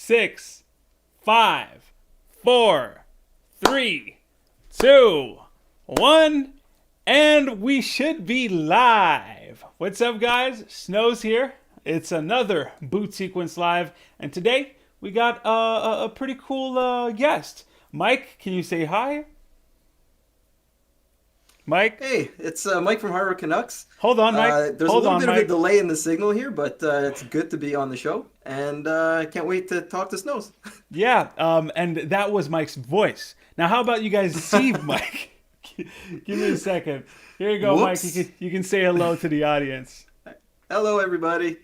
6, 5, 4, 3, 2, 1, and we should be live. What's up, guys? Snows here. It's another Boot Sequence Live, and today we got a pretty cool guest. Mike, can you say hi? Mike? Hey, it's Mike from Hardware Canucks. Hold on, Mike. There's a Hold little on, bit of a Mike. delay in the signal here, but it's good to be on the show, and I can't wait to talk to Snows. Yeah, and that was Mike's voice. Now, how about you guys see Mike? Give me a second. Here you go, Mike. Whoops. You can say hello to the audience. Hello, everybody.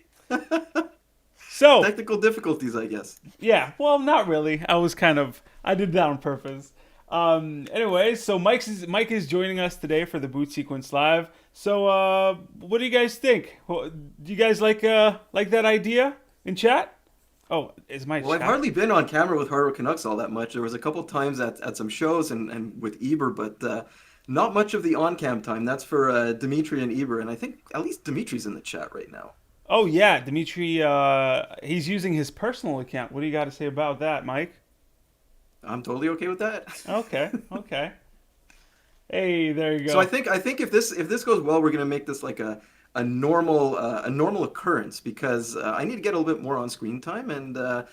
So, Technical difficulties, I guess. yeah, well, not really. I did that on purpose. Anyway, so Mike is joining us today for the Boot Sequence Live. So, what do you guys think? Do you guys like that idea in chat? Oh, is my Well, I've chat? hardly been on camera with Hardware Canucks all that much. There was a couple times at some shows and with Eber, but not much of the on-cam time. That's for Dimitri and Eber, and I think at least Dimitri's in the chat right now. Oh yeah, Dimitri. He's using his personal account. What do you got to say about that, Mike? I'm totally okay with that. Okay, okay. Hey, there you So I go. think if this goes well, we're gonna make this like a normal occurrence because I need to get a little bit more on screen time, and I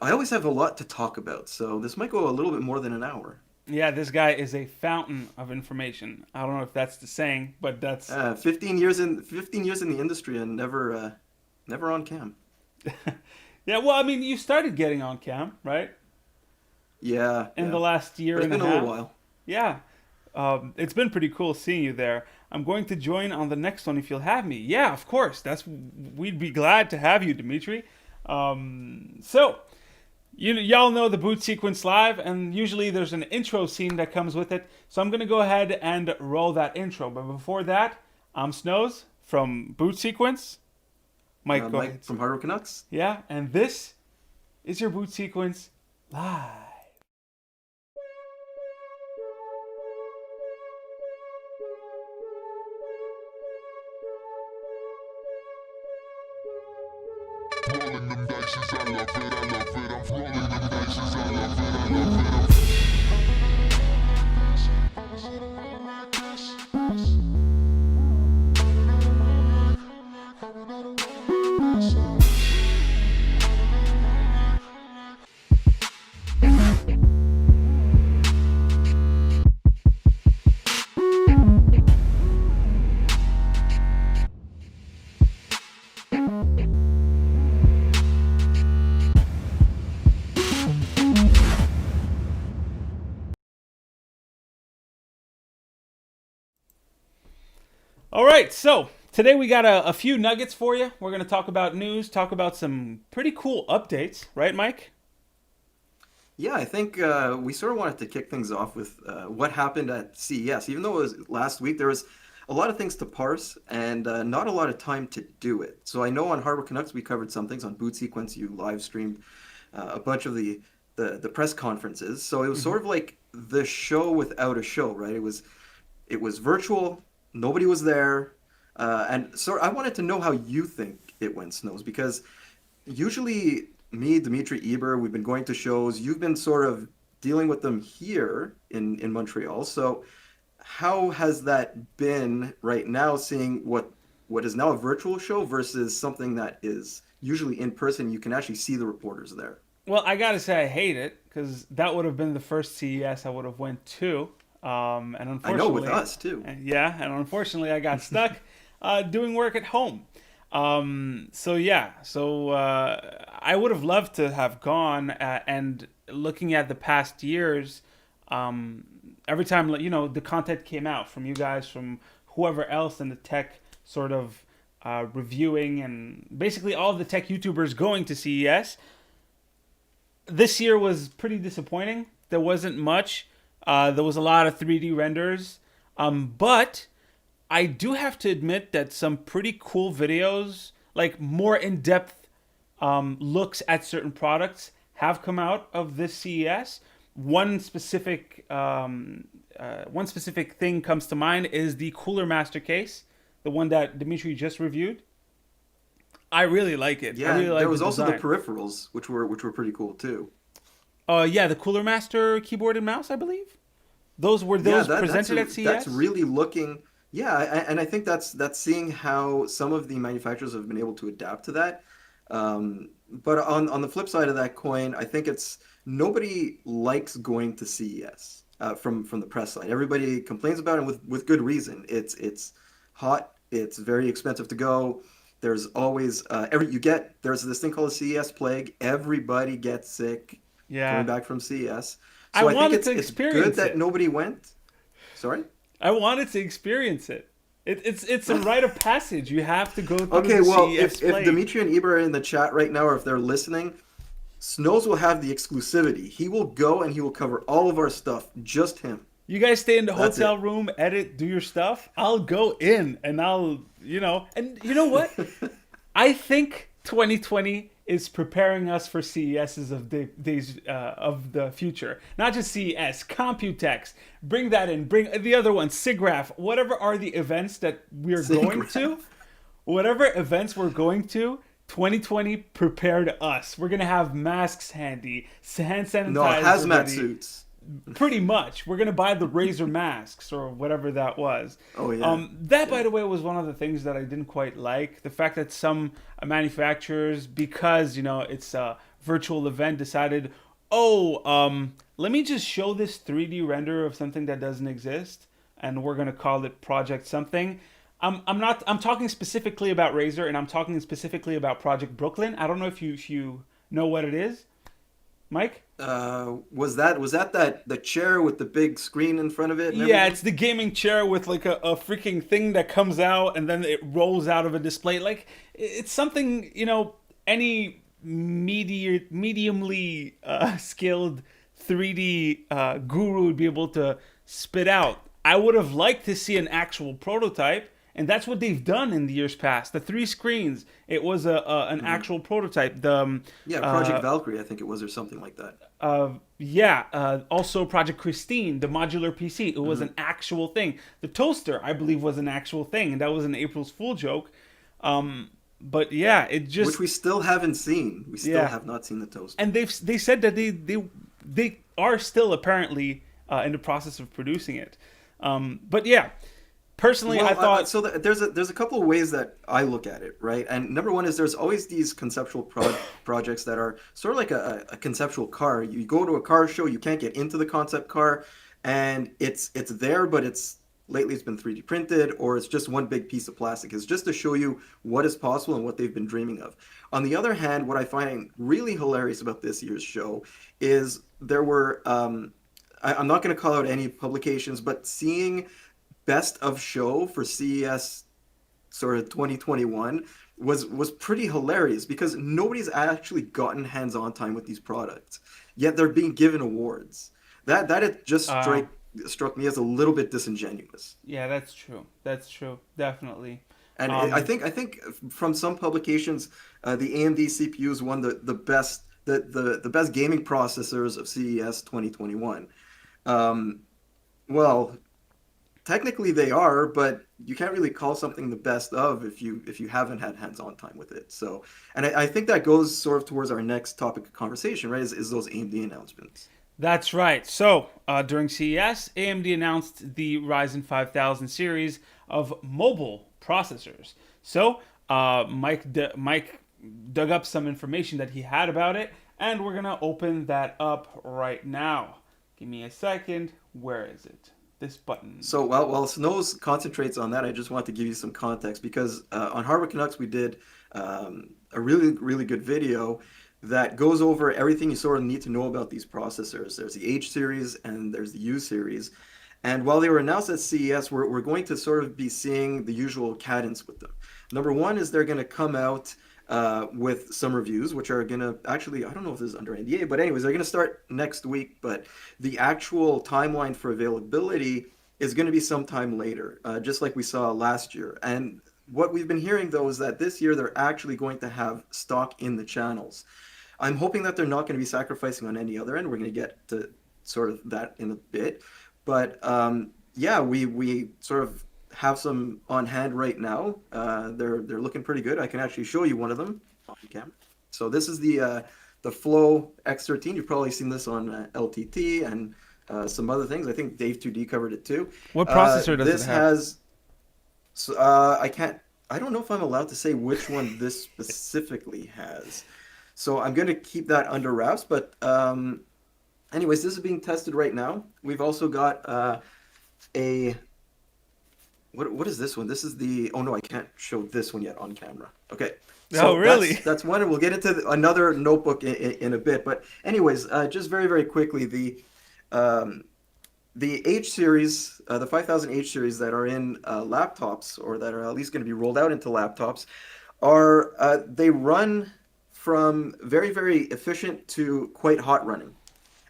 always have a lot to talk about. So this might go a little bit more than an hour. Yeah, this guy is a fountain of information. I don't know if that's the saying, but that's 15 years in the industry and never on cam. yeah. Well, I mean, you started getting on cam, right? Yeah, In yeah. the last year But it's and a been a little half. while. Yeah. It's been pretty cool seeing you there. I'm going to join on the next one if you'll have me. Yeah, of course. We'd be glad to have you, Dimitri. So y'all know the Boot Sequence Live, and usually there's an intro scene that comes with it. So I'm gonna go ahead and roll that intro. But before that, I'm Snows from Boot Sequence. Mike, go ahead. Mike from Hardware Canucks. Yeah, and this is your Boot Sequence Live. Rolling them dices, I love it, I love it. I'm rolling them dices, I love it, I love it. All right, so today we got a few nuggets for you. We're going to talk about news, talk about some pretty cool updates, right, Mike? Yeah, I think we sort of wanted to kick things off with what happened at CES. Even though it was last week, there was a lot of things to parse and not a lot of time to do it. So I know on Hardware Canucks we covered some things on Boot Sequence. You live streamed a bunch of the press conferences. So it was sort of like the show without a show, right? It was virtual. Nobody was there, and so I wanted to know how you think it went, Snows, because usually me, Dimitri Eber, we've been going to shows. You've been sort of dealing with them here in Montreal. So how has that been right now, seeing what is now a virtual show versus something that is usually in person? You can actually see the reporters there. Well, I got to say I hate it because that would have been the first CES I would have went to. And I know with unfortunately, us too. yeah, and unfortunately I got stuck doing work at home. So yeah, so I would have loved to have gone and looking at the past years, every time the content came out from you guys, from whoever else in the tech sort of reviewing, and basically all of the tech YouTubers going to CES. This year was pretty disappointing. There wasn't much. There was a lot of 3D renders, but I do have to admit that some pretty cool videos, like more in-depth looks at certain products, have come out of this CES. One specific thing comes to mind is the Cooler Master case, the one that Dimitri just reviewed. I really like it. I Yeah, really and there like the was also the design. peripherals, which were pretty cool too. Yeah, the Cooler Master keyboard and mouse, I believe. Were Yeah, those presented at that's CES? really looking. Yeah, and I think that's seeing how some of the manufacturers have been able to adapt to that. But on the flip side of that coin, I think it's nobody likes going to CES from the press side. Everybody complains about it with good reason. It's hot. It's very expensive to go. There's always there's this thing called a CES plague. Everybody gets sick coming Yeah. back from CES. I So I think wanted to it's good experience that it. nobody went. Sorry? I wanted to experience it. It's a rite of passage. You have to go through Okay, the well, CES if play. Dimitri and Eber are in the chat right now, or if they're listening, Snows will have the exclusivity. He will go and he will cover all of our stuff. Just him. You guys stay in the That's hotel it. room, edit, do your stuff. I'll go in and and you know what? I think 2020 is preparing us for CESs of the days of the future. Not just CES, Computex. Bring that in. Bring the other one, SIGGRAPH. Whatever are the events that we're going to, Graph. whatever events we're going to, 2020 prepared us. We're gonna have masks handy, hand No, sanitizer hazmat ready. suits. Pretty much, we're gonna buy the Razer masks or whatever that was. Oh yeah. That, by Yeah. the way, was one of the things that I didn't quite like. The fact that some manufacturers, because it's a virtual event, decided, let me just show this 3D render of something that doesn't exist, and we're gonna call it Project something. I'm not. I'm talking specifically about Razer, and I'm talking specifically about Project Brooklyn. I don't know if you know what it is, Mike. Was that the chair with the big screen in front of it and Yeah, everything? it's the gaming chair with like a freaking thing that comes out and then it rolls out of a display. Like it's something any mediumly skilled 3D guru would be able to spit out. I would have liked to see an actual prototype, and that's what they've done in the years past. The three screens, it was an actual prototype. Yeah, Project Valkyrie, I think it was, or something like that. Also Project Christine, the modular PC, it was an actual thing. The toaster, I believe, was an actual thing, and that was an April's Fool joke. But yeah, it just Which we still haven't seen. We still Yeah. have not seen the toaster. and they said that they are still apparently in the process of producing it. But yeah, personally, Well, I thought there's a couple of ways that I look at it, right? And number one is there's always these conceptual projects that are sort of like a conceptual car. You go to a car show, you can't get into the concept car, and it's there, but lately it's been 3D printed, or it's just one big piece of plastic. It's just to show you what is possible and what they've been dreaming of. On the other hand, what I find really hilarious about this year's show is there were I'm not going to call out any publications, but seeing best of show for CES sort of 2021 was pretty hilarious because nobody's actually gotten hands-on time with these products, yet they're being given awards. That it just uh, struck me as a little bit disingenuous. yeah, that's true. That's true, definitely. And Um, I think from some publications, the AMD CPUs won the best gaming processors of CES 2021. Um, well, technically they are, but you can't really call something the best of if you haven't had hands-on time with it. So, and I think that goes sort of towards our next topic of conversation, right? Is those AMD announcements? That's right. So during CES, AMD announced the Ryzen 5000 series of mobile processors. So Mike dug up some information that he had about it, and we're gonna open that up right now. Give me a second. Where is it? This button. So while Snows concentrates on that, I just want to give you some context because on Hardware Canucks we did a really good video that goes over everything you sort of need to know about these processors. There's the H series and there's the U series. And while they were announced at CES, we're going to sort of be seeing the usual cadence with them. Number one is they're going to come out with some reviews, which are going to actually, I don't know if this is under NDA, but anyways, they're going to start next week. But the actual timeline for availability is going to be sometime later, just like we saw last year. And what we've been hearing, though, is that this year they're actually going to have stock in the channels. I'm hoping that they're not going to be sacrificing on any other end. We're going to get to sort of that in a bit. But yeah, we sort of have some on hand right now. They're looking pretty good. I can actually show you one of them on camera. So this is the Flow X13. You've probably seen this on LTT and some other things. I think Dave 2D covered it too. What processor does it This have? has so I can't. I don't know if I'm allowed to say which one this specifically has. So I'm going to keep that under wraps. But anyways, this is being tested right now. We've also got a what is this one? This is the oh no, I can't show this one yet on camera. Okay. Oh, So really? that's one, and we'll get into another notebook in a bit. But anyways, just very very quickly, um, the H series, the 5000 H series that are in laptops, or that are at least going to be rolled out into laptops, are they run from very very efficient to quite hot running,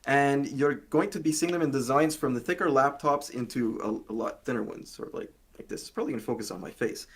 and you're going to be seeing them in designs from the thicker laptops into a lot thinner ones, sort of like this. It's probably going to focus on my face.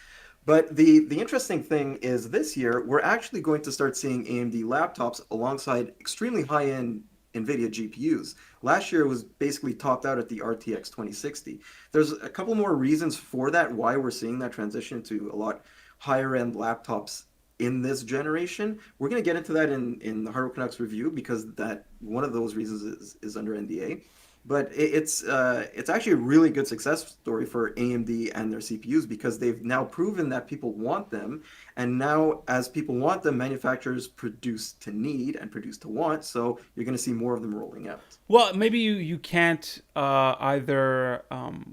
But the interesting thing is this year, we're actually going to start seeing AMD laptops alongside extremely high-end NVIDIA GPUs. Last year it was basically topped out at the RTX 2060. There's a couple more reasons for that, why we're seeing that transition to a lot higher-end laptops in this generation. We're going to get into that in the Hardware Canucks review, because that one of those reasons is under NDA. But it's actually a really good success story for AMD and their CPUs, because they've now proven that people want them, and now as people want them, manufacturers produce to need and produce to want. So you're going to see more of them rolling out. Well, maybe you can't either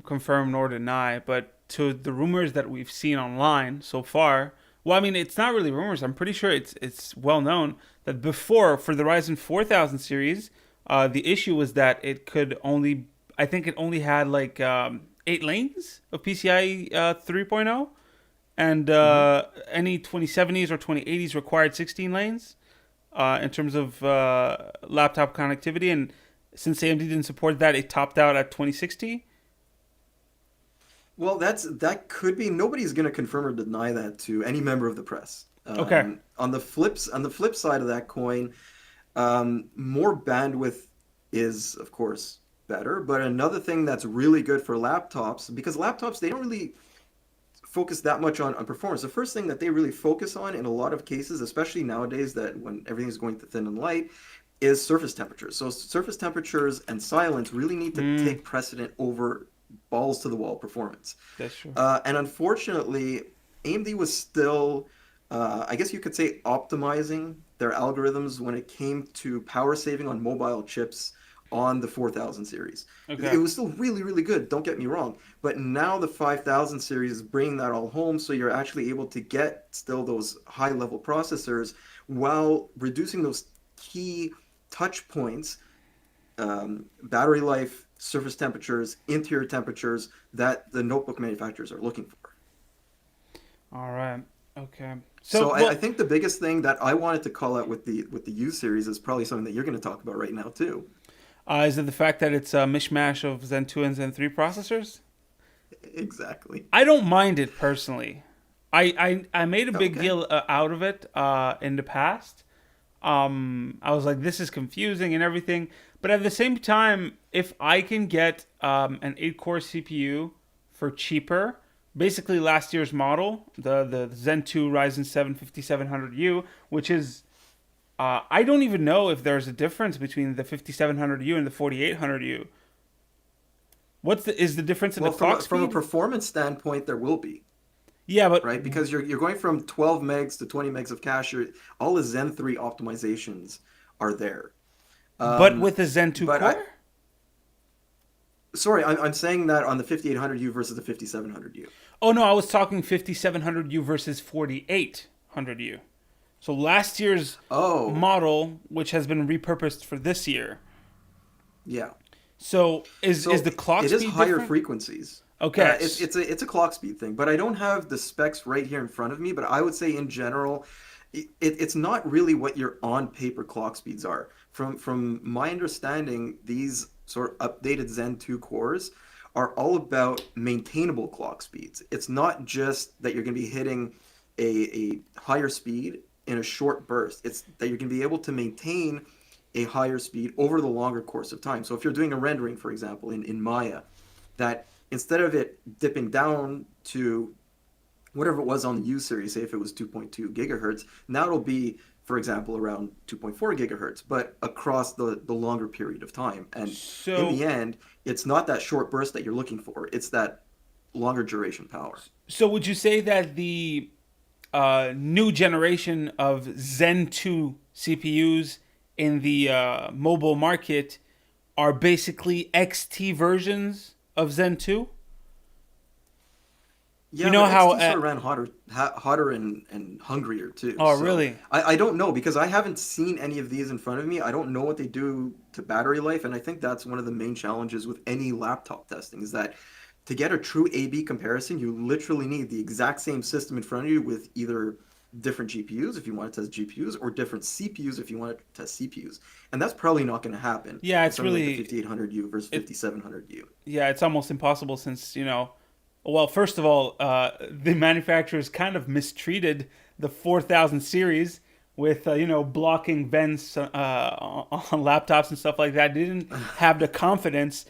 confirm nor deny, but to the rumors that we've seen online so far, well, I mean, it's not really rumors. I'm pretty sure it's well known that before, for the Ryzen 4000 series, the issue was that it could only, I think it only had like 8 lanes of PCIe 3.0, and Hmm. any 2070s or 2080s required 16 lanes in terms of laptop connectivity. And since AMD didn't support that, it topped out at 2060. Well, that could be. Nobody's going to confirm or deny that to any member of the press. Okay. On the flip side of that coin, more bandwidth is, of course, better. But another thing that's really good for laptops, because laptops, they don't really focus that much on performance. The first thing that they really focus on in a lot of cases, especially nowadays that when everything's going to thin and light, is surface temperatures. So surface temperatures and silence really need to Mm, take precedent over balls to the wall performance. that's true. And unfortunately, AMD was still, I guess you could say, optimizing their algorithms when it came to power saving on mobile chips on the 4000 series. Okay. It was still really, really good, don't get me wrong. But now the 5000 series is bringing that all home, so you're actually able to get still those high level processors while reducing those key touch points, battery life, surface temperatures, interior temperatures that the notebook manufacturers are looking for. All right. Okay. So, So I well, think the biggest thing that I wanted to call out with the U series is probably something that you're going to talk about right now too. is it the fact that it's a mishmash of Zen 2 and Zen 3 processors? Exactly. I don't mind it personally. I made a big Okay. deal out of it in the past. I was like, this is confusing and everything. But at the same time, if I can get an 8-core CPU for cheaper, basically last year's model, the Zen 2 Ryzen 7 5700U, which is, I don't even know if there's a difference between the 5700U and the 4800U. Is the difference in the Well, clock from a speed? performance standpoint, there will be, Yeah, but right? Because you're going from 12 megs to 20 megs of cache. All the Zen 3 optimizations are there. Um, with the Zen 2 but I core? sorry, I'm saying that on the 5800U versus the 5700U. Oh no, I was talking 5700U versus 4800U. So last year's Oh, model, which has been repurposed for this year. yeah. So is So the clock it is speed higher different? frequencies. Okay. It's a clock speed thing, but I don't have the specs right here in front of me. But I would say in general, it's not really what your on paper clock speeds are. From my understanding, these sort of updated Zen 2 cores are all about maintainable clock speeds. It's not just that you're going to be hitting a higher speed in a short burst. It's that you're going to be able to maintain a higher speed over the longer course of time. So if you're doing a rendering, for example, in Maya, that instead of it dipping down to whatever it was on the U series, say if it was 2.2 gigahertz, now it'll be, for example, around 2.4 gigahertz, but across the longer period of time. And in So the end, it's not that short burst that you're looking for, it's that longer duration power. so would you say that the new generation of Zen 2 CPUs in the mobile market are basically XT versions of Zen 2? Yeah, You know but how XT sort of ran hotter and hungrier too. oh So really? I don't know because I haven't seen any of these in front of me. I don't know what they do to battery life, and I think that's one of the main challenges with any laptop testing is that to get a true A/B comparison, you literally need the exact same system in front of you with either different GPUs if you want to test GPUs or different CPUs if you want to test CPUs, and that's probably not going to happen Yeah, with it's something like the really 5800U versus it 5700U. yeah, it's almost impossible since, well, first of all, the manufacturers kind of mistreated the 4000 series with, blocking vents on laptops and stuff like that. They didn't have the confidence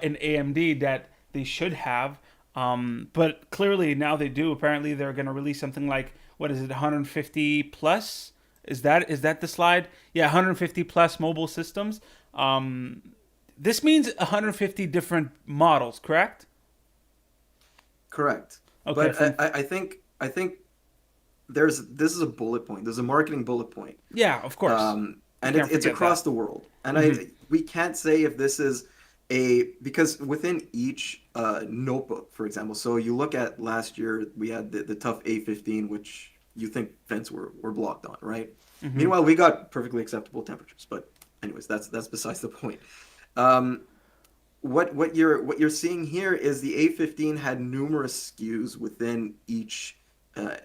in AMD that they should have. But clearly now they do. Apparently they're going to release something like, what is it, 150 plus? Is that the slide? Yeah, 150 plus mobile systems. This means 150 different models, correct? Correct. Okay, But I think this is a bullet point. There's a marketing bullet point, yeah, of course. and Can't it's forget across that. the world. And Hmm. we can't say if this is a because within each notebook, for example. So you look at last year, we had the tough A15, which you think vents were blocked on, right? Hmm. Meanwhile, we got perfectly acceptable temperatures. But anyways, that's besides the point. Um, what you're seeing here is the A15 had numerous SKUs within uh,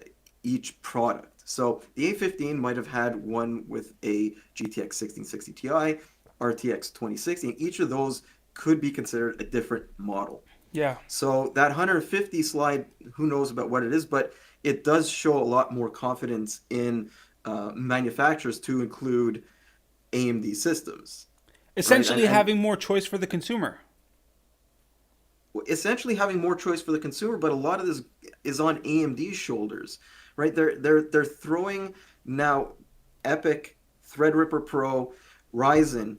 each product. So the A15 might have had one with a GTX 1660 Ti, RTX 2060, and each of those could be considered a different model. Yeah. So that 150 slide, who knows about what it is, but it does show a lot more confidence in manufacturers to include AMD systems, right? Essentially And having more choice for the consumer. essentially having more choice for the consumer, but a lot of this is on AMD's shoulders, right? They're throwing now Epic, Threadripper Pro, Ryzen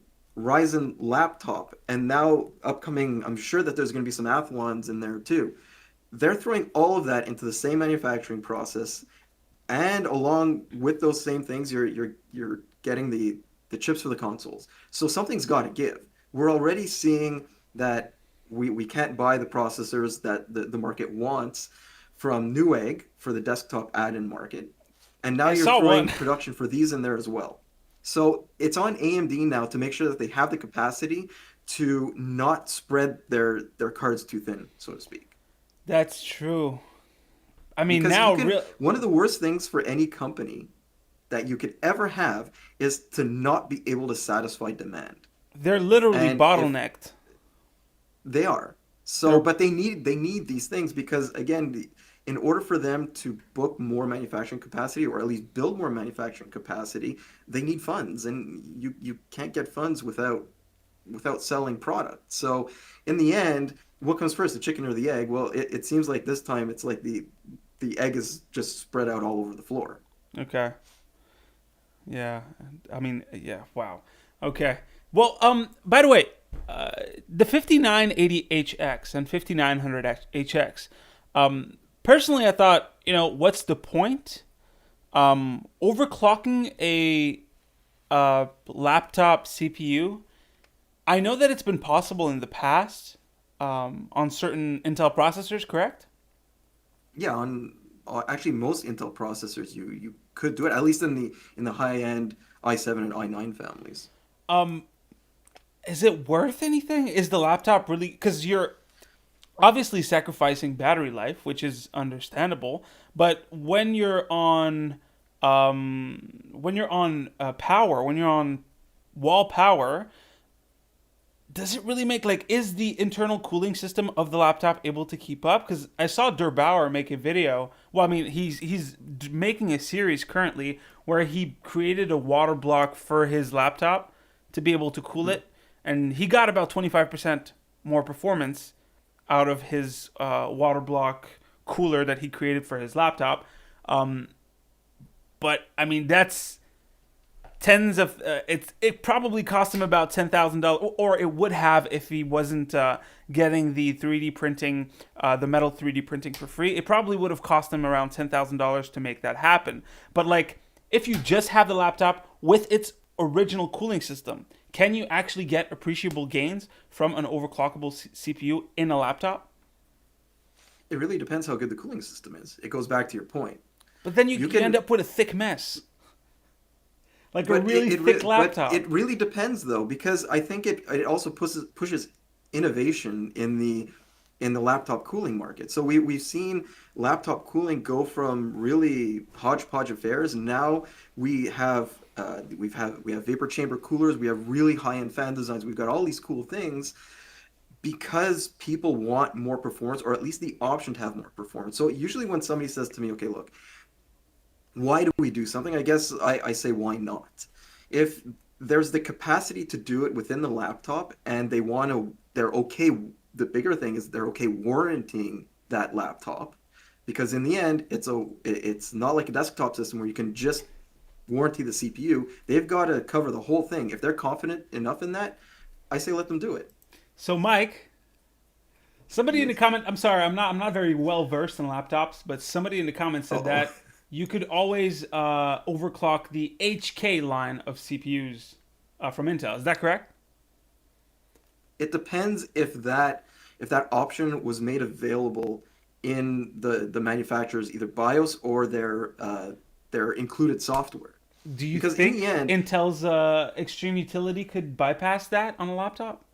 laptop, and now upcoming, I'm sure that there's going to be some Athlons in there too. They're throwing all of that into the same manufacturing process, and along with those same things, you're getting the chips for the consoles. So something's got to give. We're already seeing that we can't buy the processors that the market wants from Newegg for the desktop add-in market. And now I you're saw throwing one. production for these in there as well. So it's on AMD now to make sure that they have the capacity to not spread their cards too thin, so to speak. That's true. I mean, Because you now, can, one of the worst things for any company that you could ever have is to not be able to satisfy demand. they're literally And if bottlenecked. they are. So, They're but they need these things because again, in order for them to book more manufacturing capacity or at least build more manufacturing capacity, they need funds, and you can't get funds without selling product. So, in the end, what comes first, the chicken or the egg? Well, it seems like this time it's like the egg is just spread out all over the floor. okay. Yeah. I mean, yeah. Wow. Okay. Well, by the way, uh, the 5980HX and 5900HX. Personally, I thought, what's the point? Overclocking a laptop CPU. I know that it's been possible in the past on certain Intel processors, correct? Yeah, on actually most Intel processors, you could do it at least in the high end i7 and i9 families. Um, is it worth anything? Is the laptop really? Because you're obviously sacrificing battery life, which is understandable. But when you're on power, when you're on wall power, does it really make like is the internal cooling system of the laptop able to keep up? Because I saw Der Bauer make a video. Well, I mean making a series currently where he created a water block for his laptop to be able to cool it, and he got about 25% more performance out of his water block cooler that he created for his laptop. Um, but I mean, that's tens of it probably cost him about $10,000, or it would have if he wasn't getting the 3D printing, the metal 3D printing for free. It probably would have cost him around $10,000 to make that happen. But like, if you just have the laptop with its original cooling system, can you actually get appreciable gains from an overclockable CPU in a laptop? It really depends how good the cooling system is. It goes back to your point. But then you can end up with a thick mess, like a But really thick laptop. But it really depends though, because I think it also pushes innovation in the laptop cooling market. So we've seen laptop cooling go from really hodgepodge affairs. Now we have we have vapor chamber coolers. We have really high end fan designs. We've got all these cool things because people want more performance, or at least the option to have more performance. So usually when somebody says to me, okay, look, why do we do something? I guess I say, why not? If there's the capacity to do it within the laptop and they're okay. The bigger thing is they're okay warranting that laptop, because in the end, it's not like a desktop system where you can just warranty the CPU. They've got to cover the whole thing. If they're confident enough in that, I say let them do it. So Mike, somebody in the Yes. comment, I'm sorry, I'm not very well versed in laptops, but somebody in the comments said Uh-oh. that you could always overclock the HK line of CPUs from Intel. Is that correct? It depends if that option was made available in the manufacturer's either BIOS or their included software. Do you Because in think the end, Intel's Extreme Utility could bypass that on a laptop?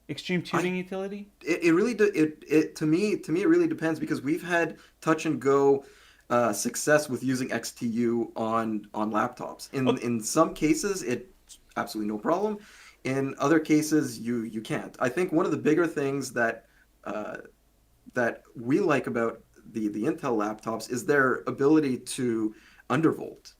Extreme Tuning Utility? it really it to me it really depends, because we've had touch and go success with using XTU on laptops. In some cases, it's absolutely no problem. In other cases, you can't. I think one of the bigger things that we like about the Intel laptops is their ability to undervolt.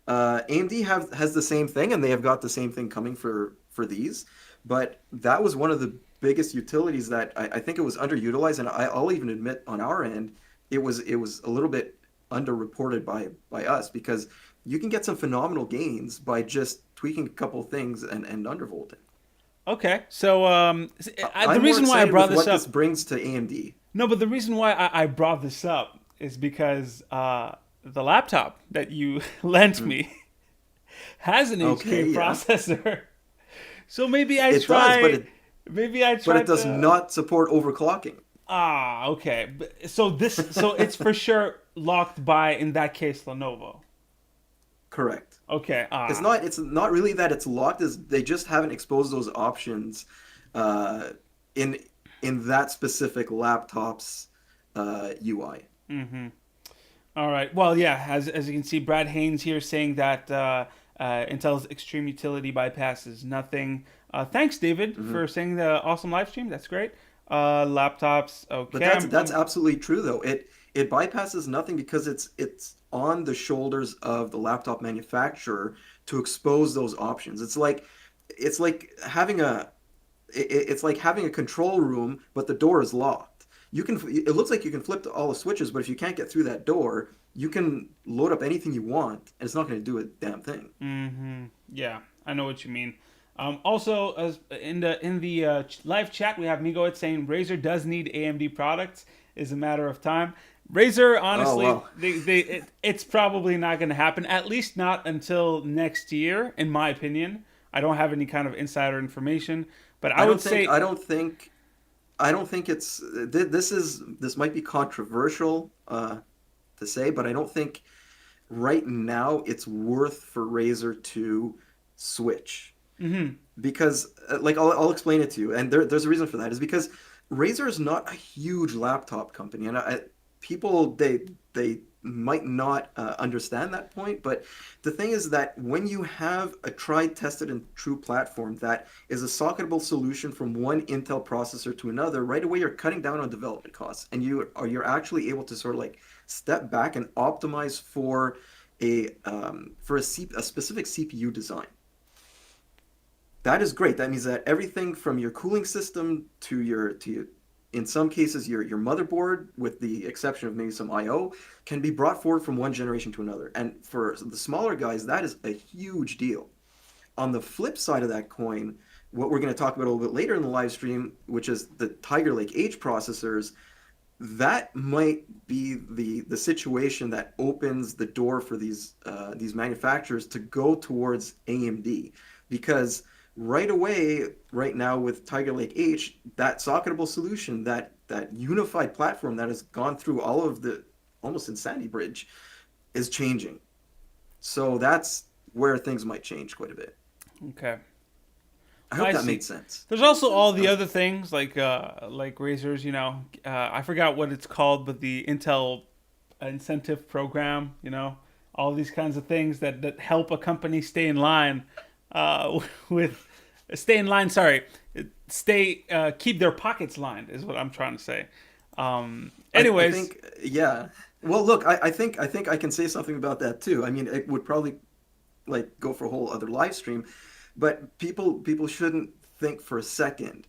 AMD has the same thing, and they have got the same thing coming for these. But that was one of the biggest utilities that I think it was underutilized, and I'll even admit on our end, it was a little bit underreported by us, because you can get some phenomenal gains by just tweaking a couple things and undervolting. Okay, so the I'm reason more why I excited brought with this what up, this brings to AMD. no, but the reason why I brought this up is because the laptop that you lent me has an Okay, HK yeah. processor. So maybe I It try. does, Maybe I but try it does to. not support overclocking. Ah, okay. So it's for sure locked by, in that case, Lenovo. Correct. Okay. It's not really that it's locked, is they just haven't exposed those options uh, in that specific laptop's UI. All right. Well, yeah. As you can see, Brad Haynes here saying that Intel's Extreme Utility bypasses nothing. Thanks, David, for saying the awesome live stream. That's great. Laptops. Okay. But that's absolutely true though. It bypasses nothing because it's on the shoulders of the laptop manufacturer to expose those options. It's like having it's like having a control room, but the door is locked. It looks like you can flip all the switches, but if you can't get through that door, you can load up anything you want, and it's not going to do a damn thing. Yeah, I know what you mean. Also, as in the live chat, we have Migoet saying Razer does need AMD products. Is a matter of time. Razer, honestly, wow. it's probably not going to happen. At least not until next year, in my opinion. I don't have any kind of insider information, but I would say I don't think it's this might be controversial to say, but I don't think right now it's worth for Razer to switch. Because like I'll explain it to you, and there's a reason for that. Is because Razer is not a huge laptop company, and people they might not understand that point. But the thing is that when you have a tried, tested, and true platform that is a socketable solution from one Intel processor to another, right away you're cutting down on development costs, and you're actually able to sort of like step back and optimize for a specific CPU design. That is great. That means that everything from your cooling system to in some cases, your motherboard, with the exception of maybe some I/O, can be brought forward from one generation to another. And for the smaller guys, that is a huge deal. On the flip side of that coin, what we're going to talk about a little bit later in the live stream, which is the Tiger Lake H processors, that might be the situation that opens the door for these manufacturers to go towards AMD, because right away, right now with Tiger Lake H, that socketable solution, that unified platform that has gone through all of the almost insanity bridge, is changing. So that's where things might change quite a bit. Okay. I hope I that see. made sense. There's also all the other things like Razer's, I forgot what it's called, but the Intel incentive program, all these kinds of things that help a company stay in line with stay in line. Sorry, keep their pockets lined is what I'm trying to say. Anyways, I think, yeah. Well, look, I think I can say something about that too. I mean, it would probably like go for a whole other live stream, but people shouldn't think for a second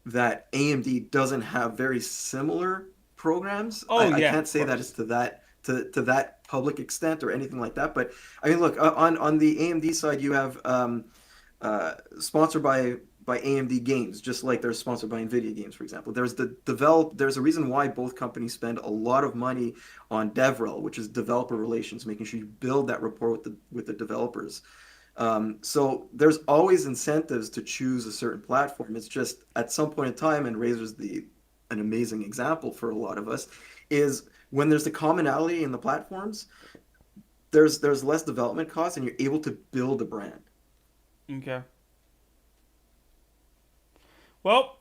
that AMD doesn't have very similar programs. Oh, I yeah, can't of say that course. it's to that public extent or anything like that. But I mean, look, on the AMD side, you have sponsored by AMD games, just like they're sponsored by Nvidia games, for example. There's a reason why both companies spend a lot of money on DevRel, which is developer relations, making sure you build that rapport with the developers. So there's always incentives to choose a certain platform. It's just at some point in time, and Razer's an amazing example for a lot of us, is when there's a commonality in the platforms, there's less development costs, and you're able to build a brand. okay. Well,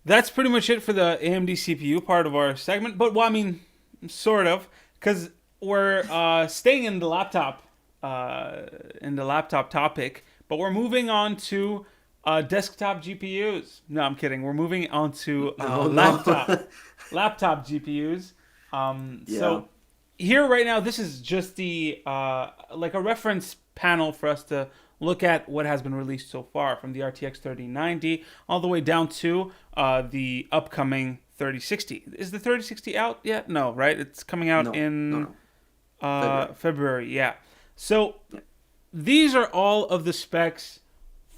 that's pretty much it for the AMD CPU part of our segment. But well, I mean, sort of, because we're staying in the laptop topic, but we're moving on to desktop GPUs. No, I'm kidding. We're moving on to Oh no. laptop GPUs. Yeah. So here right now, this is just the like a reference panel for us to look at what has been released so far, from the RTX 3090 all the way down to the upcoming 3060. Is the 3060 out yet? No, right? It's coming out No, in no. February. February. Yeah. So Yeah. these are all of the specs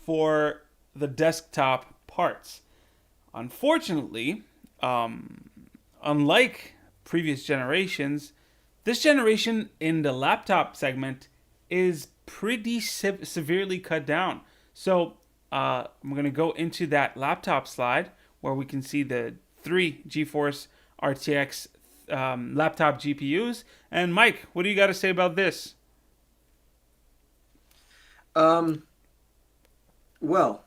for the desktop parts. Unfortunately, unlike previous generations, this generation in the laptop segment is pretty severely cut down. So I'm going to go into that laptop slide where we can see the 3 GeForce RTX laptop GPUs. And Mike, what do you got to say about this? Um, well,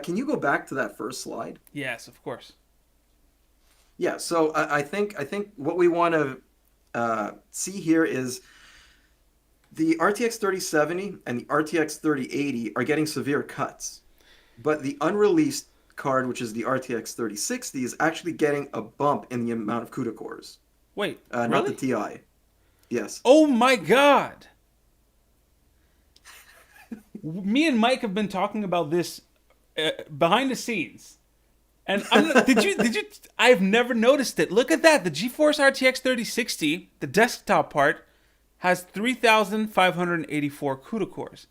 can you go back to that first slide? Yes, of course. Yeah, so I think what we want to see here is the RTX 3070 and the RTX 3080 are getting severe cuts, but the unreleased card, which is the RTX 3060, is actually getting a bump in the amount of CUDA cores, Wait, not the really? TI. Yes. Oh my god! Me and Mike have been talking about this behind the scenes. And did you I've never noticed it. Look at that. The GeForce RTX 3060, the desktop part, has 3,584 CUDA cores.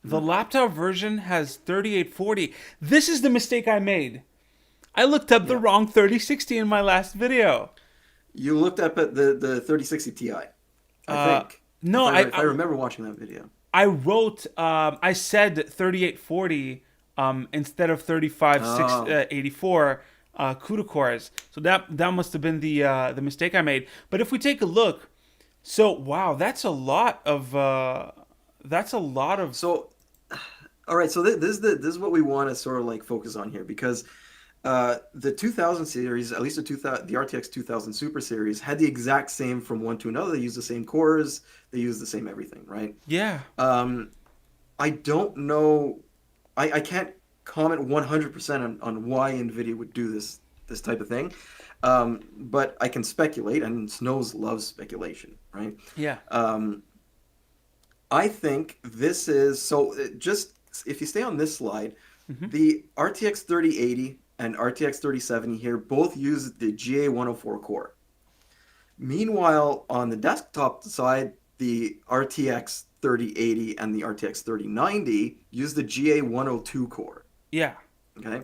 The laptop version has 3840. This is the mistake I made. I looked up the Yeah. wrong 3060 in my last video. You looked up at the 3060 Ti, I think. No, If I remember watching that video. I wrote, I said 3840 instead of 3584 CUDA cores. So that must have been the mistake I made. But if we take a look, so wow, that's a lot of So, all right. So this is what we want to sort of like focus on here, because the 2000 series, at least the RTX 2000 Super series, had the exact same from one to another. They used the same cores, they used the same everything, right? yeah. I don't know. I can't comment 100% on why NVIDIA would do this type of thing, but I can speculate, and Snows loves speculation, right? Yeah. I think this is so. Just if you stay on this slide, Mm-hmm. the RTX 3080 and RTX 3070 here both use the GA104 core. Meanwhile, on the desktop side, the RTX 3080 and the RTX 3090 use the GA102 core. Yeah. Okay.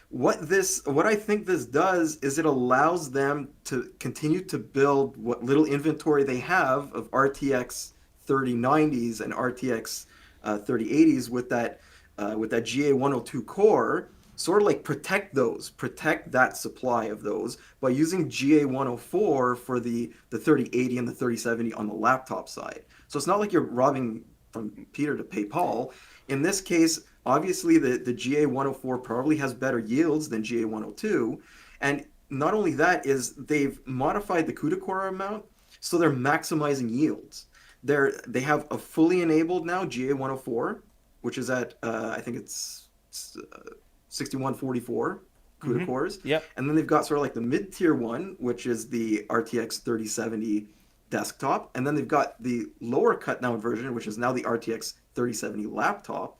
What I think this does is it allows them to continue to build what little inventory they have of RTX 3090s and RTX 3080s with that GA102 core, sort of like protect that supply of those by using GA104 for the 3080 and the 3070 on the laptop side. So it's not like you're robbing from Peter to pay Paul. In this case, obviously the GA104 probably has better yields than GA102, and not only that is they've modified the CUDA core amount, so they're maximizing yields. They have a fully enabled now GA104, which is at I think it's 6144 CUDA cores. Yep. And then they've got sort of like the mid-tier one, which is the RTX 3070 desktop. And then they've got the lower cut down version, which is now the RTX 3070 laptop.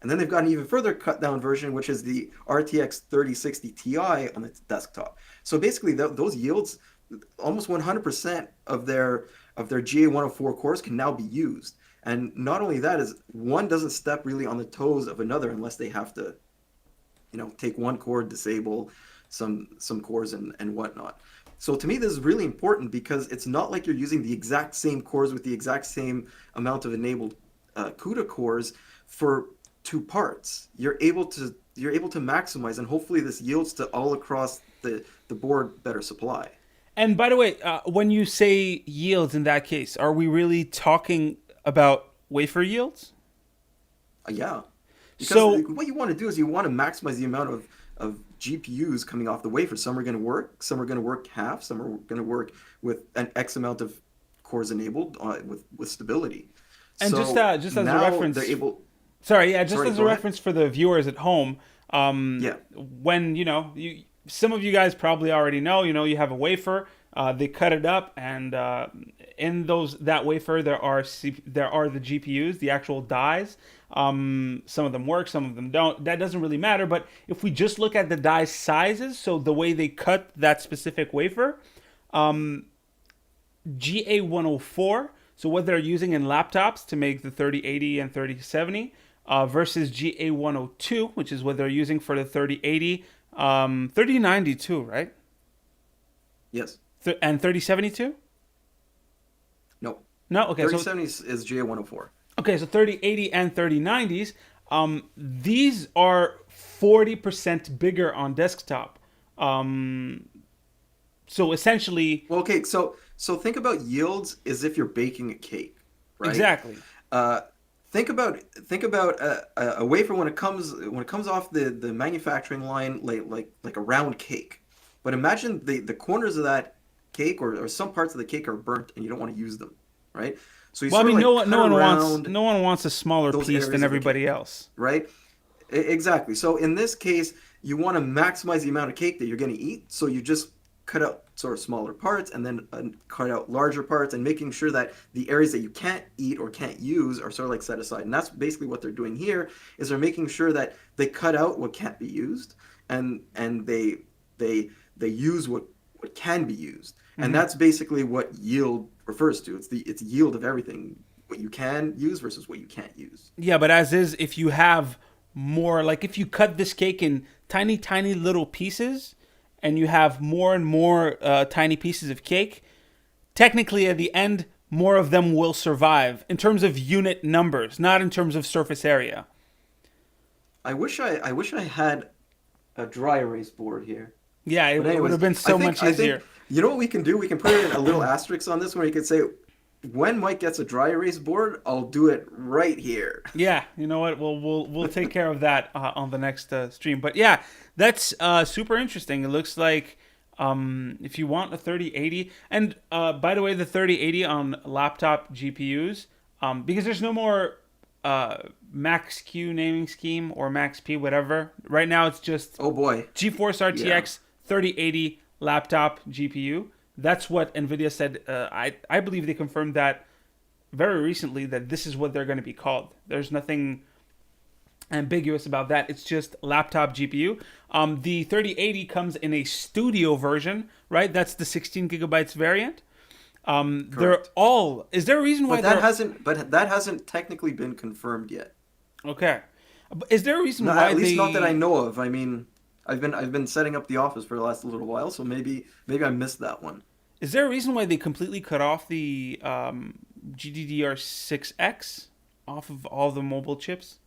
And then they've got an even further cut down version, which is the RTX 3060 Ti on the desktop. So basically those yields, almost 100% of their GA104 cores can now be used. And not only that is one doesn't step really on the toes of another unless they have to, take one core, disable some cores and whatnot. So to me, this is really important because it's not like you're using the exact same cores with the exact same amount of enabled CUDA cores for two parts. You're able to maximize, and hopefully this yields to all across the board better supply. And by the way, when you say yields in that case, are we really talking about wafer yields? Yeah. Because So what you want to do is you want to maximize the amount of GPUs coming off the wafer. Some are going to work, some are going to work half, some are going to work with an X amount of cores enabled with stability. and So just as a now reference, they're able. sorry, yeah, just Sorry, as a go ahead. reference for the viewers at home, Yeah. when some of you guys probably already know, you have a wafer, they cut it up, and in that wafer there are the GPUs, the actual dies. Some of them work, some of them don't. That doesn't really matter. But if we just look at the die sizes, so the way they cut that specific wafer, GA104, so what they're using in laptops to make the 3080 and 3070, versus GA102, which is what they're using for the 3080, 3090 too, right? Yes. And 3072? No. No, okay. 3070 is GA104. Okay, so 3080 and 3090s, these are 40% bigger on desktop. So essentially, Well, okay, so think about yields as if you're baking a cake, right? exactly. Think about a wafer when it comes off the manufacturing line like a round cake. But imagine the corners of that cake or some parts of the cake are burnt and you don't want to use them, right? So you Well, I sort mean, of like no cut one around wants a smaller those piece areas than of the everybody cake. else. Right? Exactly. So in this case, you want to maximize the amount of cake that you're going to eat. So you just cut out sort of smaller parts and then cut out larger parts and making sure that the areas that you can't eat or can't use are sort of like set aside. And that's basically what they're doing here is they're making sure that they cut out what can't be used and they use what can be used. And that's basically what yield refers to. It's yield of everything, what you can use versus what you can't use. Yeah, but as is, if you have more, like if you cut this cake in tiny, tiny little pieces, and you have more and more tiny pieces of cake, technically at the end, more of them will survive in terms of unit numbers, not in terms of surface area. I wish I had a dry erase board here. Yeah, it But would anyways, have been so much easier. You know what we can do? We can put in a little asterisk on this where you could say, when Mike gets a dry erase board, I'll do it right here. Yeah, you know what? We'll take care of that on the next stream. But yeah, that's super interesting. It looks like if you want a 3080, and by the way, the 3080 on laptop GPUs, because there's no more Max Q naming scheme or Max P, whatever. Right now, it's just Oh boy. GeForce RTX 3080 laptop GPU. That's what NVIDIA said. I believe they confirmed that very recently that this is what they're going to be called. There's nothing ambiguous about that. It's just laptop GPU. The 3080 comes in a studio version, right? That's the 16 gigabytes variant. They're Correct. all. Is there a reason why they're But that hasn't technically been confirmed yet. okay? Is there a reason No, why at least not that I they? know of. I mean, I've been setting up the office for the last little while, so maybe I missed that one. Is there a reason why they completely cut off the GDDR6X off of all the mobile chips?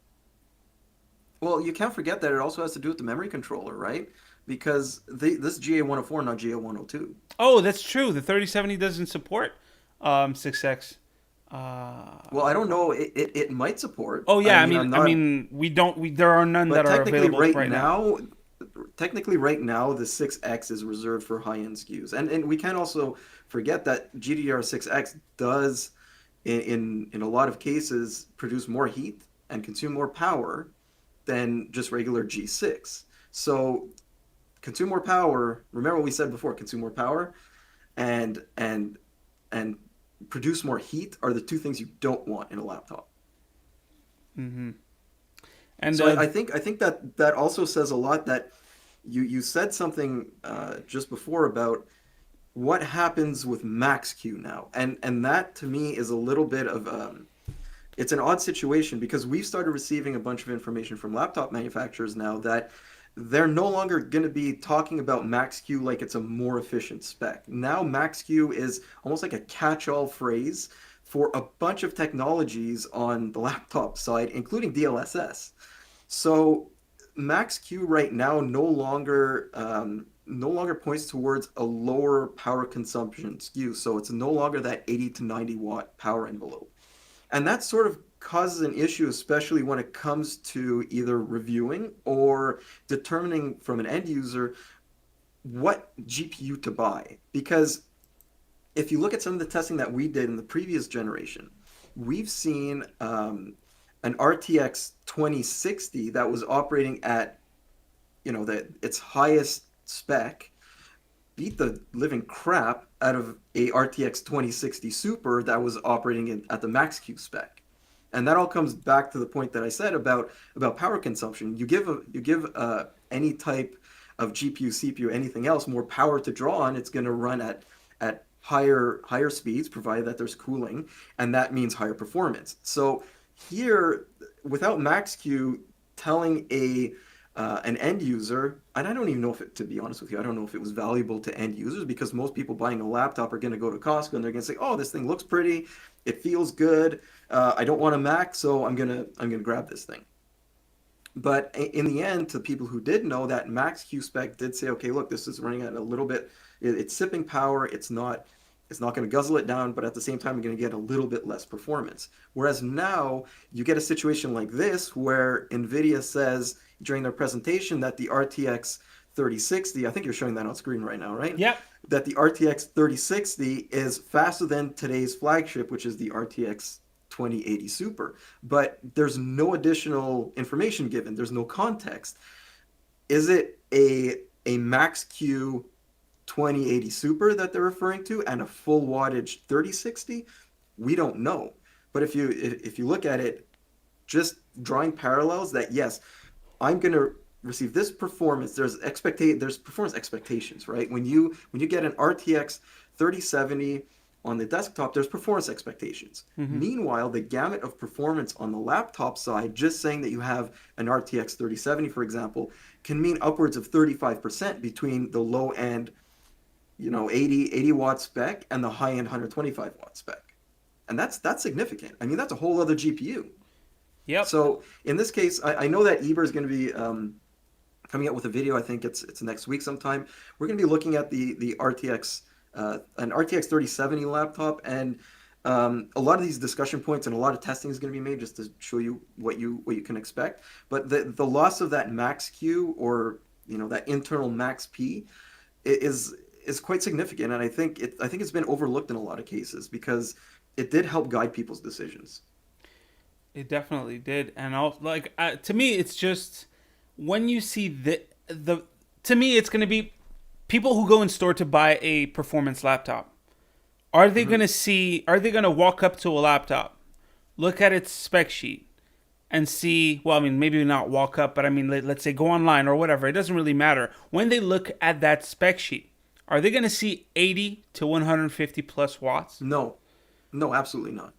Well, you can't forget that it also has to do with the memory controller, right? Because this GA104, not GA102. Oh, that's true. The 3070 doesn't support 6X. Well, I don't know. It might support. Oh I yeah, mean, I'm I not. mean, we don't. There are none But that are available right now. technically right now, the 6X is reserved for high-end SKUs, and we can't also forget that GDDR6X does, in a lot of cases, produce more heat and consume more power than just regular G6. So consume more power. Remember what we said before: consume more power, and produce more heat are the two things you don't want in a laptop. Hmm. And So I think that that also says a lot that you said something just before about what happens with Max-Q now, and that to me is a little bit of it's an odd situation because we've started receiving a bunch of information from laptop manufacturers now that they're no longer going to be talking about Max-Q like it's a more efficient spec. Now Max-Q is almost like a catch-all phrase for a bunch of technologies on the laptop side, including DLSS. So Max-Q right now no longer points towards a lower power consumption SKU. So it's no longer that 80 to 90 watt power envelope. And that sort of causes an issue, especially when it comes to either reviewing or determining from an end user what GPU to buy. Because if you look at some of the testing that we did in the previous generation, we've seen an RTX 2060 that was operating at its highest spec beat the living crap out of a RTX 2060 Super that was operating at the Max-Q spec. And that all comes back to the point that I said about power consumption. You give any type of GPU, CPU, anything else more power to draw on, it's going to run at higher speeds, provided that there's cooling, and that means higher performance. So here, without Max-Q telling an end user, and I don't even know if it, to be honest with you, I don't know if it was valuable to end users because most people buying a laptop are going to go to Costco and they're going to say, "Oh, this thing looks pretty, it feels good. I don't want a Mac, so I'm gonna grab this thing." But in the end, to people who did know, that Max-Q spec did say, "Okay, look, this is running at a little bit. It's sipping power. It's not going to guzzle it down, but at the same time, you're going to get a little bit less performance." Whereas now you get a situation like this where NVIDIA says during their presentation that the RTX 3060, I think you're showing that on screen right now, right? yep. That the RTX 3060 is faster than today's flagship, which is the RTX 2080 Super. But there's no additional information given. There's no context. Is it a Max-Q 2080 Super that they're referring to and a full wattage 3060? We don't know. But if you look at it, just drawing parallels, that yes, I'm going to receive this performance. There's performance expectations, right? When you get an RTX 3070 on the desktop, there's performance expectations. Hmm. Meanwhile, the gamut of performance on the laptop side, just saying that you have an RTX 3070, for example, can mean upwards of 35% between the low end 80 watt spec and the high end 125 watt spec. And that's significant. I mean, that's a whole other GPU. Yep. So in this case, I know that Eber is going to be coming out with a video. I think it's next week sometime. We're going to be looking at the RTX, an RTX 3070 laptop, and a lot of these discussion points and a lot of testing is going to be made just to show you what you can expect. But the loss of that Max-Q or that internal Max-P is quite significant, and I think it's been overlooked in a lot of cases because it did help guide people's decisions. It definitely did, and to me, it's just when you see the to me, it's going to be people who go in store to buy a performance laptop. Are they going to walk up to a laptop, look at its spec sheet, and see, well, I mean, maybe not walk up, but I mean, let's say go online or whatever. It doesn't really matter. When they look at that spec sheet, are they going to see 80 to 150 plus watts? No, no, absolutely not.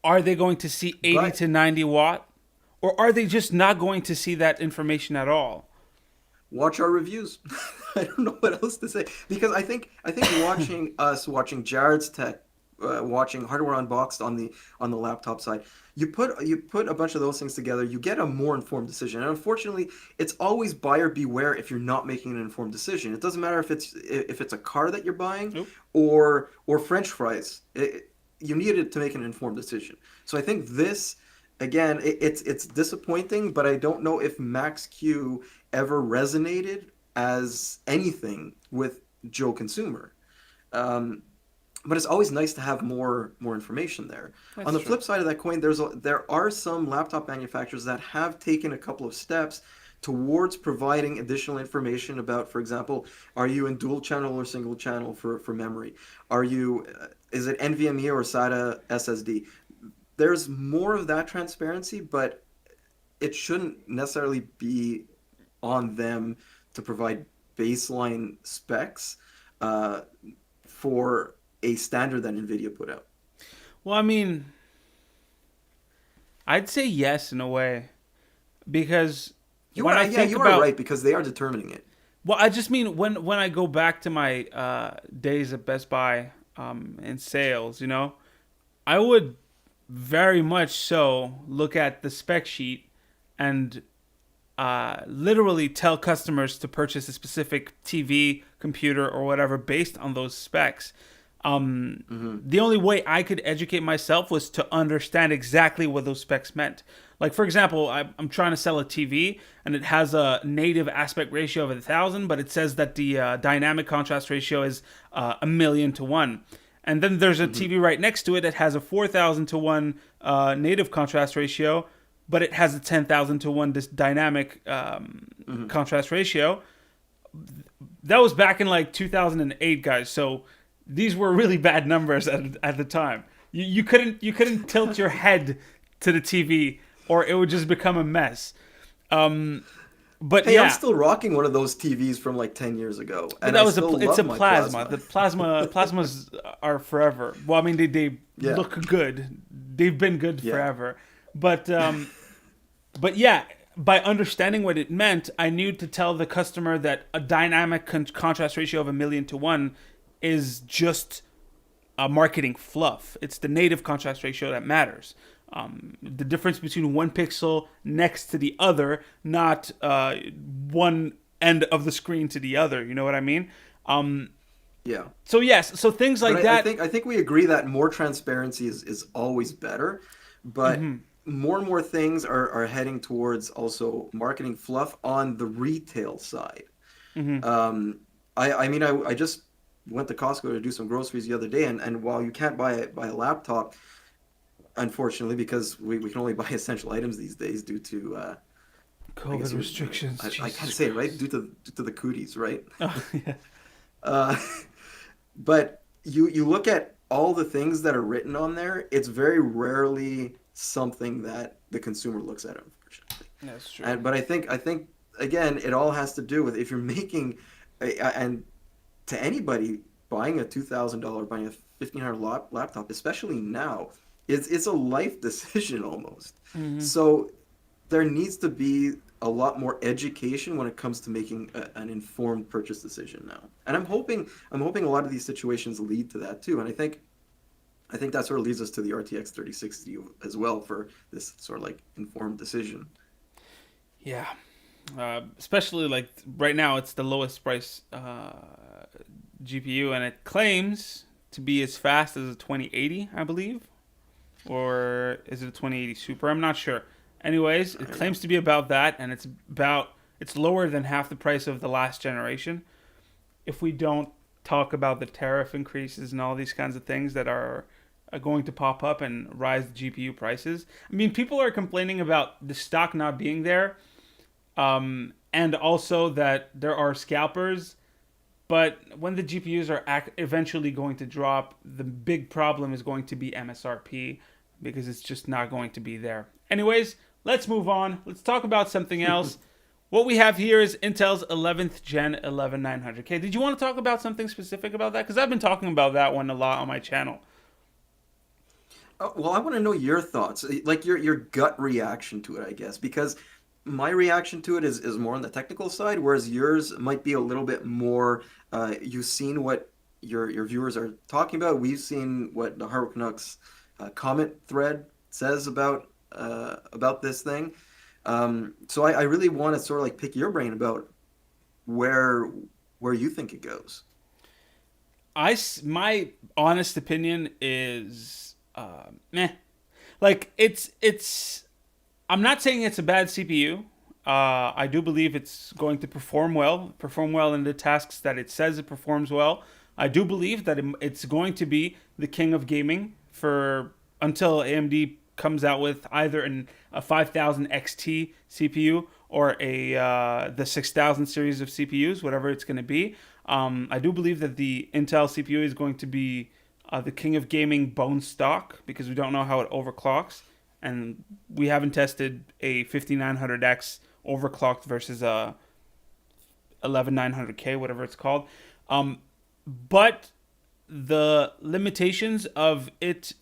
Are they going to see 80 But to 90 watt? Or are they just not going to see that information at all? watch our reviews. I don't know what else to say because I think watching Jared's tech, watching hardware unboxed on the laptop side, you put a bunch of those things together, you get a more informed decision. And unfortunately, it's always buyer beware if you're not making an informed decision. It doesn't matter if it's a car that you're buying Nope. or French fries. You need it to make an informed decision. So I think this. Again, it's disappointing, but I don't know if Max Q ever resonated as anything with Joe Consumer. Um, but it's always nice to have more information there. That's On the true. flip side of that coin, there are some laptop manufacturers that have taken a couple of steps towards providing additional information about, for example, are you in dual channel or single channel for memory? Is it NVMe or SATA SSD? There's more of that transparency, but it shouldn't necessarily be on them to provide baseline specs uh, for a standard that NVIDIA put out. Well, I mean, I'd say yes in a way. Because when I think You about, are right because they are determining it. well, I just mean when I go back to my days at Best Buy in sales, I would very much so look at the spec sheet and literally tell customers to purchase a specific TV, computer, or whatever based on those specs. The only way I could educate myself was to understand exactly what those specs meant. Like, for example, I'm trying to sell a TV and it has a native aspect ratio of 1,000, but it says that the dynamic contrast ratio is 1,000,000 to 1. And then there's a TV right next to it that has a 4,000 to 1 native contrast ratio, but it has a 10,000 to 1 this dynamic contrast ratio. That was back in like 2008, guys. So these were really bad numbers at the time. You couldn't tilt your head to the TV or it would just become a mess. But Hey, yeah, I'm still rocking one of those TVs from like 10 years ago, but and that I was still it's a love my plasma. The plasmas are forever. Well, I mean they Yeah. look good. They've been good Yeah. forever. But yeah, by understanding what it meant, I knew to tell the customer that a dynamic contrast ratio of 1,000,000 to 1 is just a marketing fluff. It's the native contrast ratio that matters. The difference between one pixel next to the other, not one end of the screen to the other. You know what I mean? Yeah. So yes, so things like But that. I think we agree that more transparency is always better, but more and more things are heading towards also marketing fluff on the retail side. I mean, I just went to Costco to do some groceries the other day, and while you can't buy a laptop, unfortunately, because we can only buy essential items these days due to I guess COVID restrictions. I Jesus can't say it right Christ. due to the cooties, right? Oh, yeah. Uh, but you look at all the things that are written on there, it's very rarely something that the consumer looks at, unfortunately. That's true. But I think again, it all has to do with if you're making and to anybody buying a $2,000, buying a $1,500 laptop, especially now, it's a life decision almost. So there needs to be a lot more education when it comes to making an informed purchase decision now. And I'm hoping a lot of these situations lead to that too. And I think that sort of leads us to the RTX 3060 as well for this sort of like informed decision. Yeah. Especially like right now, it's the lowest price GPU, and it claims to be as fast as a 2080, I believe, or is it a 2080 Super? I'm not sure. Anyways, it claims to be about that, and it's lower than half the price of the last generation. If we don't talk about the tariff increases and all these kinds of things that are going to pop up and rise the GPU prices. I mean, people are complaining about the stock not being there. And also that there are scalpers, but when the GPUs are eventually going to drop, the big problem is going to be MSRP because it's just not going to be there. Anyways, let's move on. Let's talk about something else. What we have here is Intel's 11th gen 11900K. Did you want to talk about something specific about that? Because I've been talking about that one a lot on my channel. Well, I want to know your thoughts, like your gut reaction to it, I guess, because my reaction to it is more on the technical side, whereas yours might be a little bit more. You've seen what your viewers are talking about. We've seen what the Hardwood Canucks comment thread says about this thing. So I really want to sort of like pick your brain about where where you think it goes. My honest opinion is meh. Like it's I'm not saying it's a bad CPU. I do believe it's going to perform well in the tasks that it says it performs well. I do believe that it's going to be the king of gaming for until AMD comes out with either a 5000 XT CPU or the 6000 series of CPUs, whatever it's going to be. I do believe that the Intel CPU is going to be the king of gaming bone stock because we don't know how it overclocks, and we haven't tested a 5900X overclocked versus a 11900K, whatever it's called. But the limitations of it,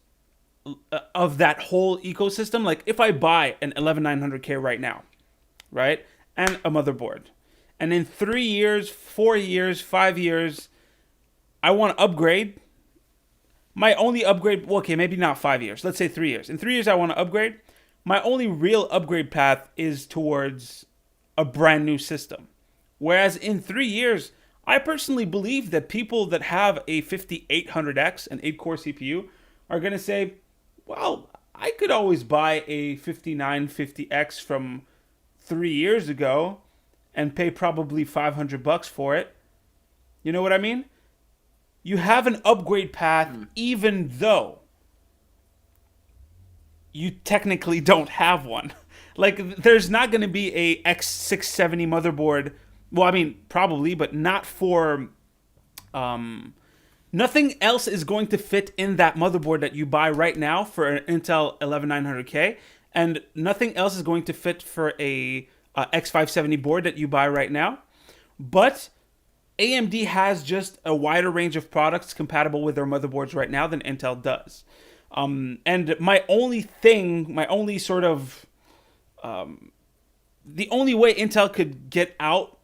of that whole ecosystem, like if I buy an 11900K right now, right, and a motherboard, and in 3 years, 4 years, 5 years, I want to upgrade. My only upgrade, well, okay, maybe not 5 years. Let's say 3 years. In 3 years, I want to upgrade. My only real upgrade path is towards a brand new system. Whereas in 3 years, I personally believe that people that have a 5800X, an 8-core CPU, are going to say, well, I could always buy a 5950X from 3 years ago and pay probably $500 for it. You know what I mean? You have an upgrade path even though you technically don't have one. Like, there's not going to be a X670 motherboard. Well, I mean, probably, but not for... nothing else is going to fit in that motherboard that you buy right now for an Intel 11900K, and nothing else is going to fit for a X570 board that you buy right now. But AMD has just a wider range of products compatible with their motherboards right now than Intel does. And my only sort of, the only way Intel could get out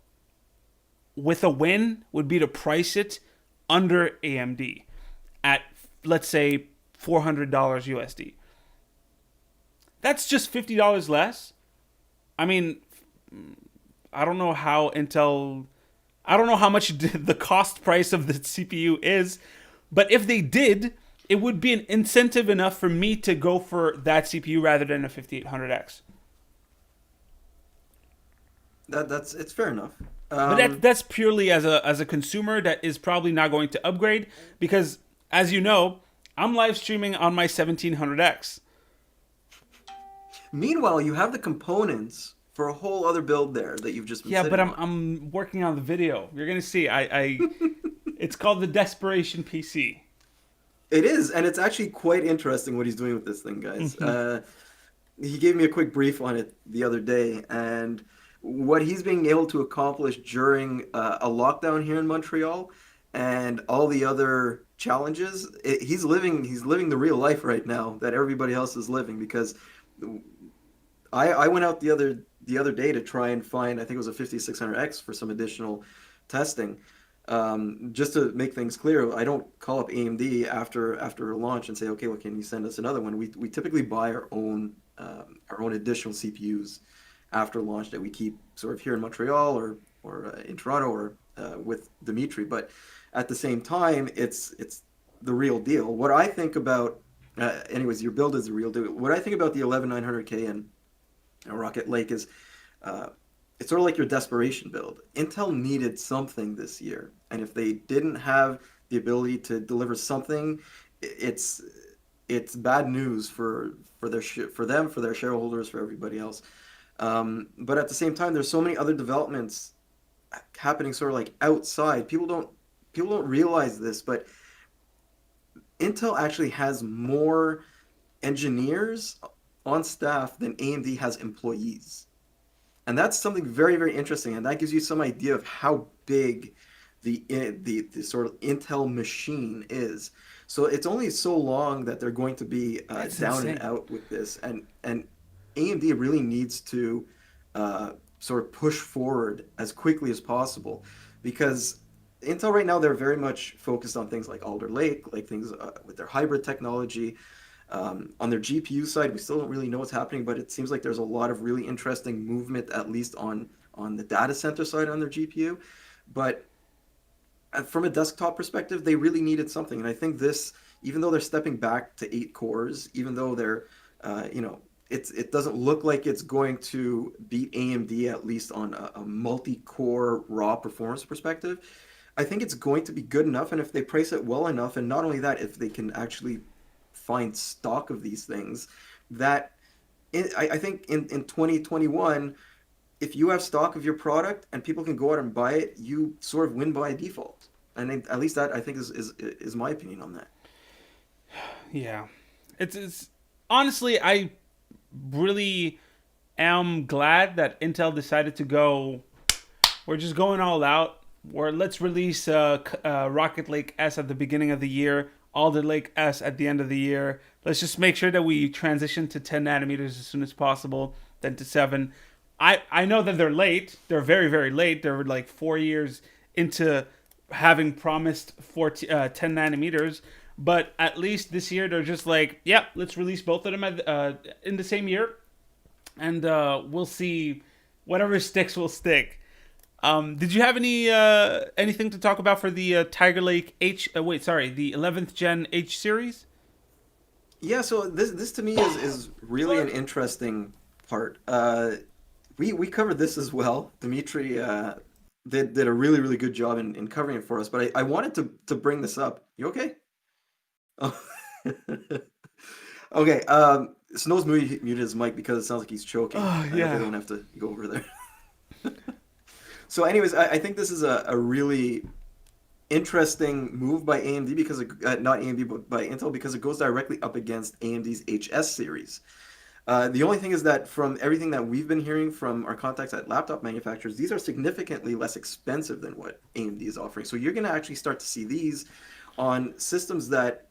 with a win would be to price it under AMD at, let's say, $400 USD. That's just $50 less. I mean, I don't know how much the cost price of the CPU is, but if they did, it would be an incentive enough for me to go for that CPU rather than a 5800X. It's fair enough. But that's purely as a consumer that is probably not going to upgrade because, as you know, I'm live streaming on my 1700X. Meanwhile, you have the components for a whole other build there that you've just been Yeah, sitting but on. I'm working on the video. You're gonna see. It's called the Desperation PC. It is, and it's actually quite interesting what he's doing with this thing, guys. He gave me a quick brief on it the other day, and what he's being able to accomplish during a lockdown here in Montreal and all the other challenges, he's living the real life right now that everybody else is living. Because I went out the other day to try and find, I think it was a 5600X for some additional testing. Just to make things clear, I don't call up AMD after launch and say, okay, well, can you send us another one? We typically buy our own additional CPUs after launch that we keep sort of here in Montreal or in Toronto or with Dimitri. But at the same time, it's the real deal. What I think about, anyways, your build is the real deal. What I think about the 11900K and Rocket Lake is it's sort of like your desperation build. Intel needed something this year, and if they didn't have the ability to deliver something, it's bad news for them, for their shareholders, for everybody else. But at the same time, there's so many other developments happening sort of like outside. People don't realize this, but Intel actually has more engineers on staff than AMD has employees. And that's something very, very interesting. And that gives you some idea of how big the sort of Intel machine is. So it's only so long that they're going to be That's down and insane. out with this. And AMD really needs to sort of push forward as quickly as possible because Intel right now they're very much focused on things like Alder Lake, like things with their hybrid technology. On their GPU side, we still don't really know what's happening, but it seems like there's a lot of really interesting movement, at least on the data center side on their GPU. But from a desktop perspective, they really needed something, and I think this, even though they're stepping back to 8 cores, even though they're, it doesn't look like it's going to beat AMD at least on a multi-core raw performance perspective. I think it's going to be good enough, and if they price it well enough, and not only that, if they can actually find stock of these things, that I think in 2021, if you have stock of your product and people can go out and buy it, you sort of win by default. And at least that I think is my opinion on that. Yeah, it's honestly, I really am glad that Intel decided to go. We're just going all out. Where let's release Rocket Lake S at the beginning of the year, Alder Lake S at the end of the year. Let's just make sure that we transition to 10 nanometers as soon as possible, then to 7. I know that they're late. They're very, very late. They're like 4 years into having promised 10 nanometers. But at least this year, they're just like, yep, let's release both of them in the same year. And we'll see. Whatever sticks will stick. Did you have anything to talk about for the Tiger Lake H? The 11th Gen H series. Yeah, so this to me is really an interesting part. We covered this as well. Dimitri did a really really good job in covering it for us. But I wanted to bring this up. You okay? Oh. Okay. Snow's muted his mic because it sounds like he's choking. Oh I hope I yeah. don't have to go over there. So, anyways, I think this is a really interesting move by AMD because not AMD but by Intel because it goes directly up against AMD's HS series. The only thing is that from everything that we've been hearing from our contacts at laptop manufacturers, these are significantly less expensive than what AMD is offering. So you're going to actually start to see these on systems that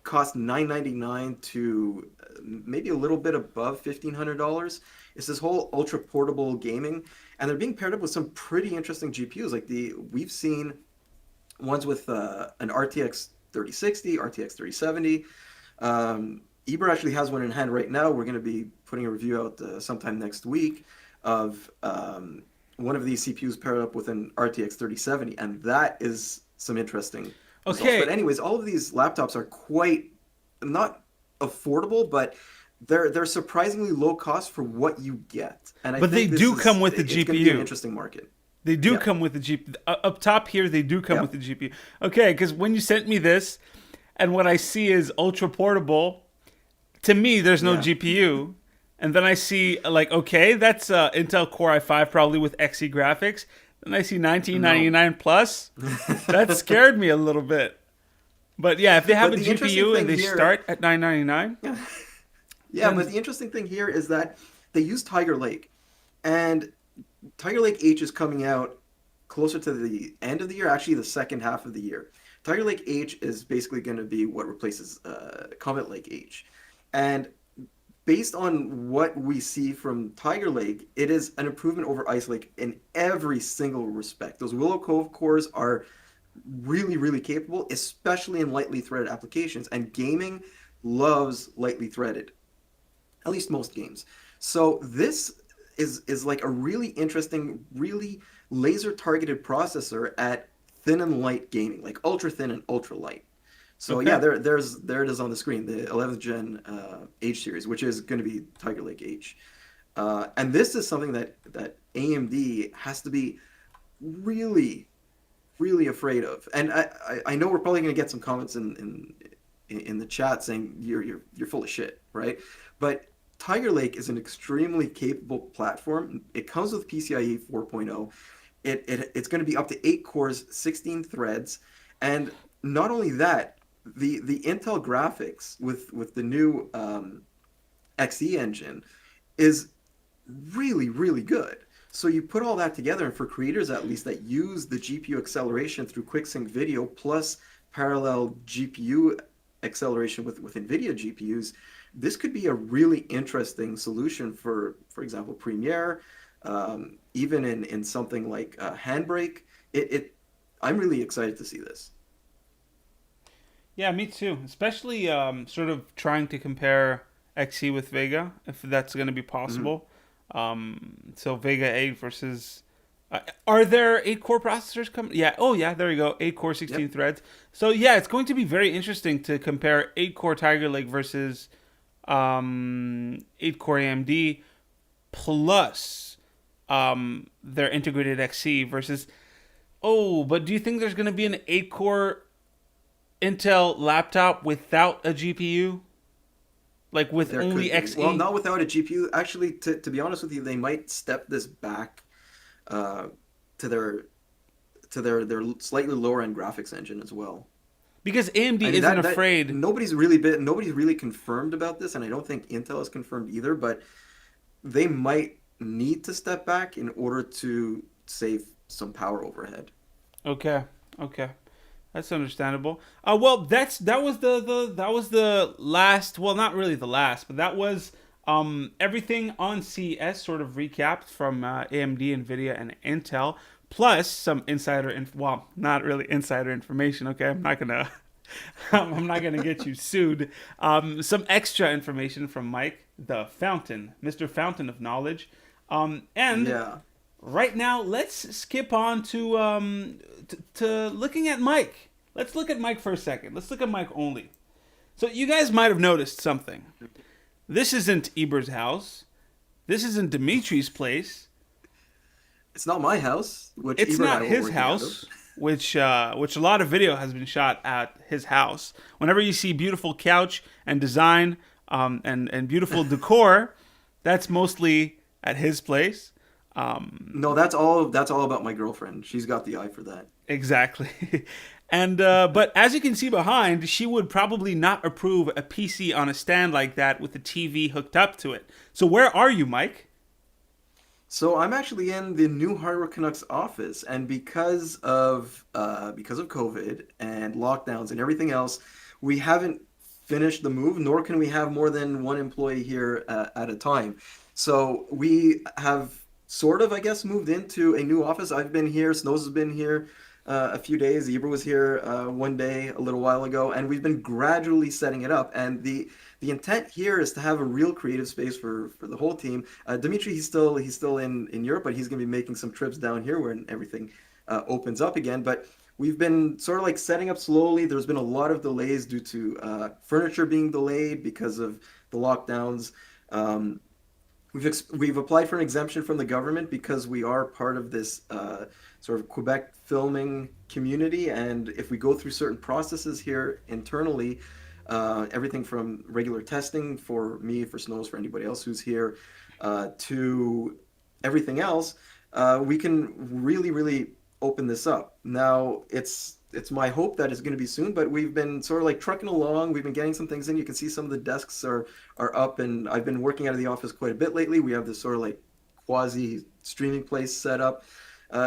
cost $999 to maybe a little bit above $1,500. It's this whole ultra portable gaming, and they're being paired up with some pretty interesting GPUs. Like we've seen ones with an RTX 3060, RTX 3070. Eber actually has one in hand right now. We're going to be putting a review out sometime next week of one of these CPUs paired up with an RTX 3070, and that is some interesting results. But Okay, anyways, all of these laptops are quite not affordable, but they're surprisingly low cost for what you get. And I but they think this do come is with the it's going to be an GPU. interesting market. They do Yeah. come with the GPU. Up top here, they do come with Yep. the GPU. Okay, because when you sent me this, and what I see is ultra portable. To me, there's no Yeah. GPU. And then I see like, okay, that's Intel Core i5 probably with Xe graphics. Then I see No. 1999 plus. That scared me a little bit. But yeah, if they have But a the interesting GPU and thing they here, start at 999, yeah, then but the interesting thing here is that they use Tiger Lake, and Tiger Lake H is coming out closer to the end of the year, actually the second half of the year. Tiger Lake H is basically going to be what replaces Comet Lake H, and based on what we see from Tiger Lake, it is an improvement over Ice Lake in every single respect. Those Willow Cove cores are really, really capable, especially in lightly threaded applications. And gaming loves lightly threaded, at least most games. So this is like a really interesting, really laser targeted processor at thin and light gaming, like ultra thin and ultra light. So yeah, okay. there it is on the screen, the 11th gen H series, which is going to be Tiger Lake H. And this is something that AMD has to be really, really afraid of. And I know we're probably going to get some comments in the chat saying you're full of shit, right? But Tiger Lake is an extremely capable platform. It comes with PCIe 4.0. It's going to be up to 8 cores, 16 threads, and not only that, the Intel graphics with the new XE engine is really, really good. So you put all that together, and for creators at least that use the GPU acceleration through QuickSync Video plus parallel GPU acceleration with NVIDIA GPUs, this could be a really interesting solution for example, Premiere, even in something like Handbrake. I'm really excited to see this. Yeah, me too. Especially sort of trying to compare XE with Vega, if that's going to be Mhm. possible. So Vega 8 versus. Are there 8 core processors coming? Yeah. Oh, yeah. There you go. 8 core, 16 Yep. threads. So yeah, it's going to be very interesting to compare 8 core Tiger Lake versus 8 core AMD plus their integrated XE versus. Oh, but do you think there's going to be an 8 core Intel laptop without a GPU? Like with There only could be. Well, XE? not without a GPU. Actually, to be honest with you, they might step this back uh, to their slightly lower end graphics engine as well. Because AMD I mean isn't that afraid. nobody's really confirmed about this, and I don't think Intel has confirmed either. But they might need to step back in order to save some power overhead. Okay, okay, that's understandable. Well, that was the last. Well, not really the last, but that was everything on CES sort of recapped from AMD, Nvidia, and Intel, plus some well, not really insider information. Okay, I'm not gonna I'm not gonna get you sued. Some extra information from Mike, the Fountain, Mr. Fountain of Knowledge, and Yeah. right now, let's skip on to looking at Mike. Let's look at Mike for a second. Let's look at Mike only. So you guys might have noticed something. This isn't Eber's house. This isn't Dimitri's place. It's not my house, which It's Eber and I not were his working out of. house, which a lot of video has been shot at his house. Whenever you see beautiful couch and design and beautiful decor, that's mostly at his place. No, that's all about my girlfriend. She's got the eye for that. Exactly. And but as you can see behind, she would probably not approve a PC on a stand like that with a TV hooked up to it. So where are you, Mike? So I'm actually in the new Hardware Canucks office, and because of COVID and lockdowns and everything else, we haven't finished the move, nor can we have more than one employee here at a time. So we have sort of, I guess, moved into a new office. I've been here. Snows has been here a few days. Zebra was here one day a little while ago, and we've been gradually setting it up. And the intent here is to have a real creative space for the whole team. Dimitri, he's still in Europe, but he's going to be making some trips down here when everything opens up again. But we've been sort of like setting up slowly. There's been a lot of delays due to furniture being delayed because of the lockdowns. Um, we've applied for an exemption from the government because we are part of this sort of Quebec filming community, and if we go through certain processes here internally, everything from regular testing for me, for Snows, for anybody else who's here, to everything else, we can really, really open this up. Now, it's my hope that it's going to be soon, but we've been sort of like trucking along. We've been getting some things in. You can see some of the desks are up, and I've been working out of the office quite a bit lately. We have this sort of like quasi streaming place set up.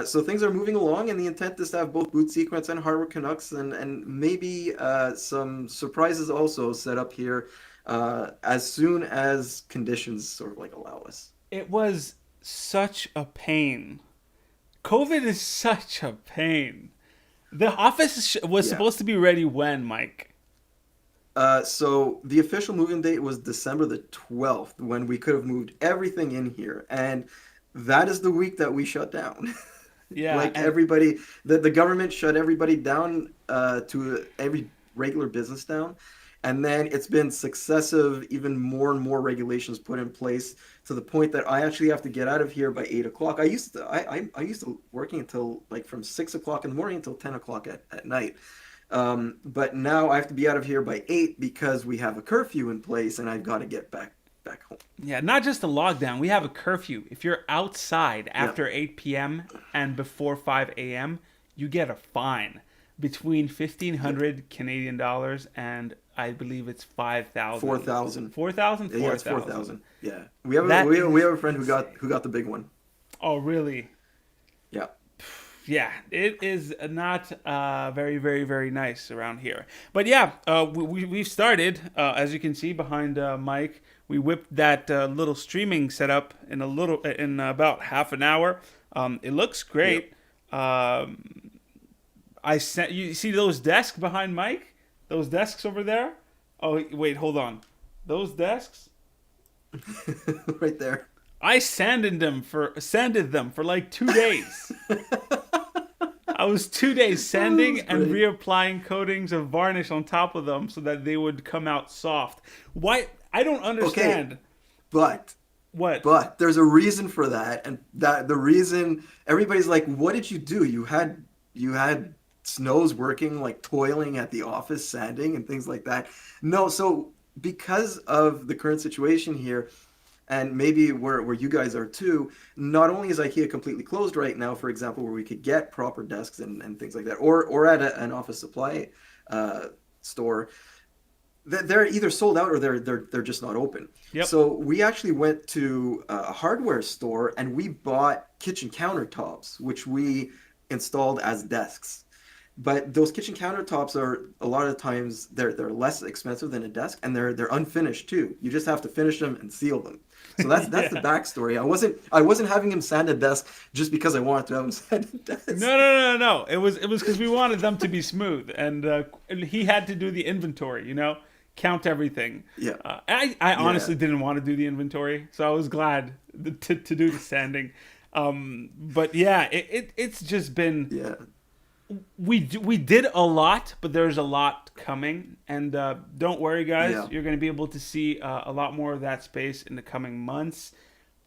So things are moving along, and the intent is to have both Boot Sequence and Hardware Canucks, and maybe some surprises also set up here as soon as conditions sort of like allow us. It was such a pain. COVID is such a pain. The office was Yeah. supposed to be ready when, Mike? So the official moving date was December the 12th, when we could have moved everything in here, and that is the week that we shut down. Yeah, Like and everybody, the government shut everybody down to every regular business down, and then it's been successive, even more and more regulations put in place to the point that I actually have to get out of here by 8 o'clock. I used to working until like from 6 o'clock in the morning until 10 o'clock at night. But now I have to be out of here by 8 because we have a curfew in place, and I've got to get back home. yeah, not just a lockdown. We have a curfew. If you're outside Yeah. after 8 p.m. and before 5 a.m., you get a fine between Yep. 1,500 Canadian dollars and I believe it's 5,000. 4,000. 4,000? Yeah, it's 4,000. Yeah, we have That we have is a friend who got the big one. Oh, really? Yeah. Yeah, it is not very, very, very nice around here. But yeah, we've started, as you can see behind Mike. We whipped that little streaming setup in about half an hour. It looks great. I sent you see those desks behind Mike? Those desks over there? Oh wait, hold on. Those desks? Right there. I sanded them for like 2 days. I was 2 days sanding That and was great. reapplying coatings of varnish on top of them so that they would come out soft. Why? I don't understand. But What? But there's a reason for that, and that the reason everybody's like, "What did you do? You had Snows working like toiling at the office, sanding and things like that." No, so because of the current situation here, and maybe where you guys are too, not only is IKEA completely closed right now, for example, where we could get proper desks and things like that, or at an office supply store, they're either sold out or they're just not open. Yep. So we actually went to a hardware store and we bought kitchen countertops, which we installed as desks. But those kitchen countertops are a lot of times they're less expensive than a desk, and they're unfinished too. You just have to finish them and seal them. So that's the Yeah. backstory. I wasn't having him sand a desk just because I wanted to have him sand a desk. No. It was because we wanted them to be smooth, and he had to do the inventory. Count everything. Yeah. I honestly didn't want to do the inventory, so I was glad to do the sanding. But yeah, it's just been. Yeah. We did a lot, but there's a lot coming, and don't worry, guys. Yeah. You're going to be able to see a lot more of that space in the coming months,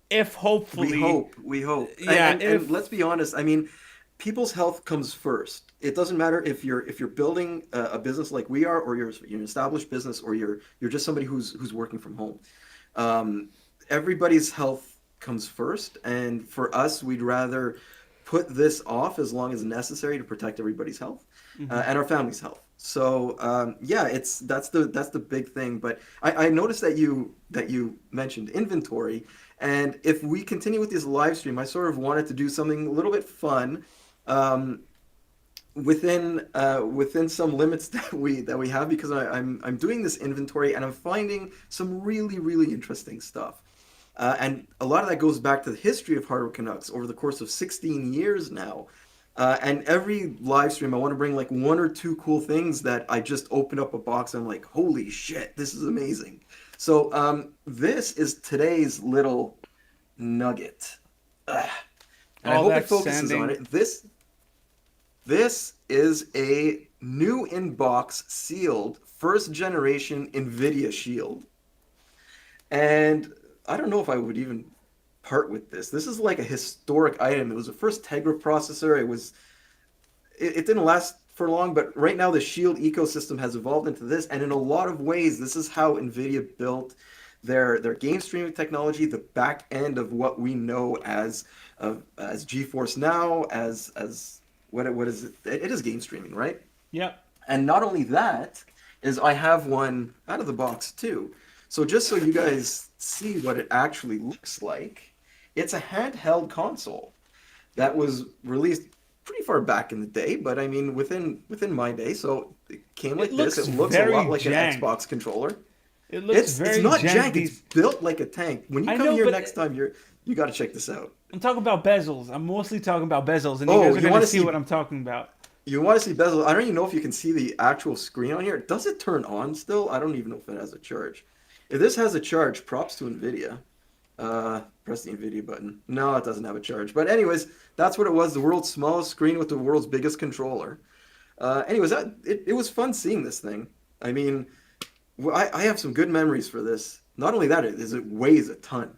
if hopefully. We hope. Yeah, And let's be honest. I mean, people's health comes first. It doesn't matter if you're building a business like we are, or you're an established business, or you're just somebody who's working from home. Everybody's health comes first, and for us, we'd rather put this off as long as necessary to protect everybody's health and our family's health. So that's the big thing. But I noticed that you mentioned inventory, and if we continue with this live stream, I sort of wanted to do something a little bit fun within some limits that we have, because I'm doing this inventory and I'm finding some really, really interesting stuff. And a lot of that goes back to the history of Hardware Canucks over the course of 16 years now. And every live stream, I want to bring like one or two cool things that I just open up a box and I'm like, holy shit, this is amazing. So this is today's little nugget. And I All hope it that focuses sanding. on it. This is a new in-box sealed first generation NVIDIA Shield. And I don't know if I would even part with this. This is like a historic item. It was the first Tegra processor. It didn't last for long, but right now the Shield ecosystem has evolved into this, and in a lot of ways, this is how NVIDIA built their game streaming technology, the back end of what we know as GeForce Now, as what is it? It is game streaming, right? Yep. And not only that, is I have one out of the box too. So just so you guys see what it actually looks like, it's a handheld console that was released pretty far back in the day, but I mean within my day. So it came like this. It looks a very lot like janked. an Xbox controller. It looks It's very not janky. janked. It's built like a tank. When you I come know, here but next time, you got to check this out. I'm talking about bezels. I'm mostly talking about bezels, and you Oh, guys are you going wanna to see see- what I'm talking about. You want to see bezel? I don't even know if you can see the actual screen on here. Does it turn on still? I don't even know if it has a charge. If this has a charge, props to NVIDIA. Press the NVIDIA button. No, it doesn't have a charge. But anyways, that's what it was. The world's smallest screen with the world's biggest controller. Anyways, it was fun seeing this thing. I mean, I have some good memories for this. Not only that, it weighs a ton.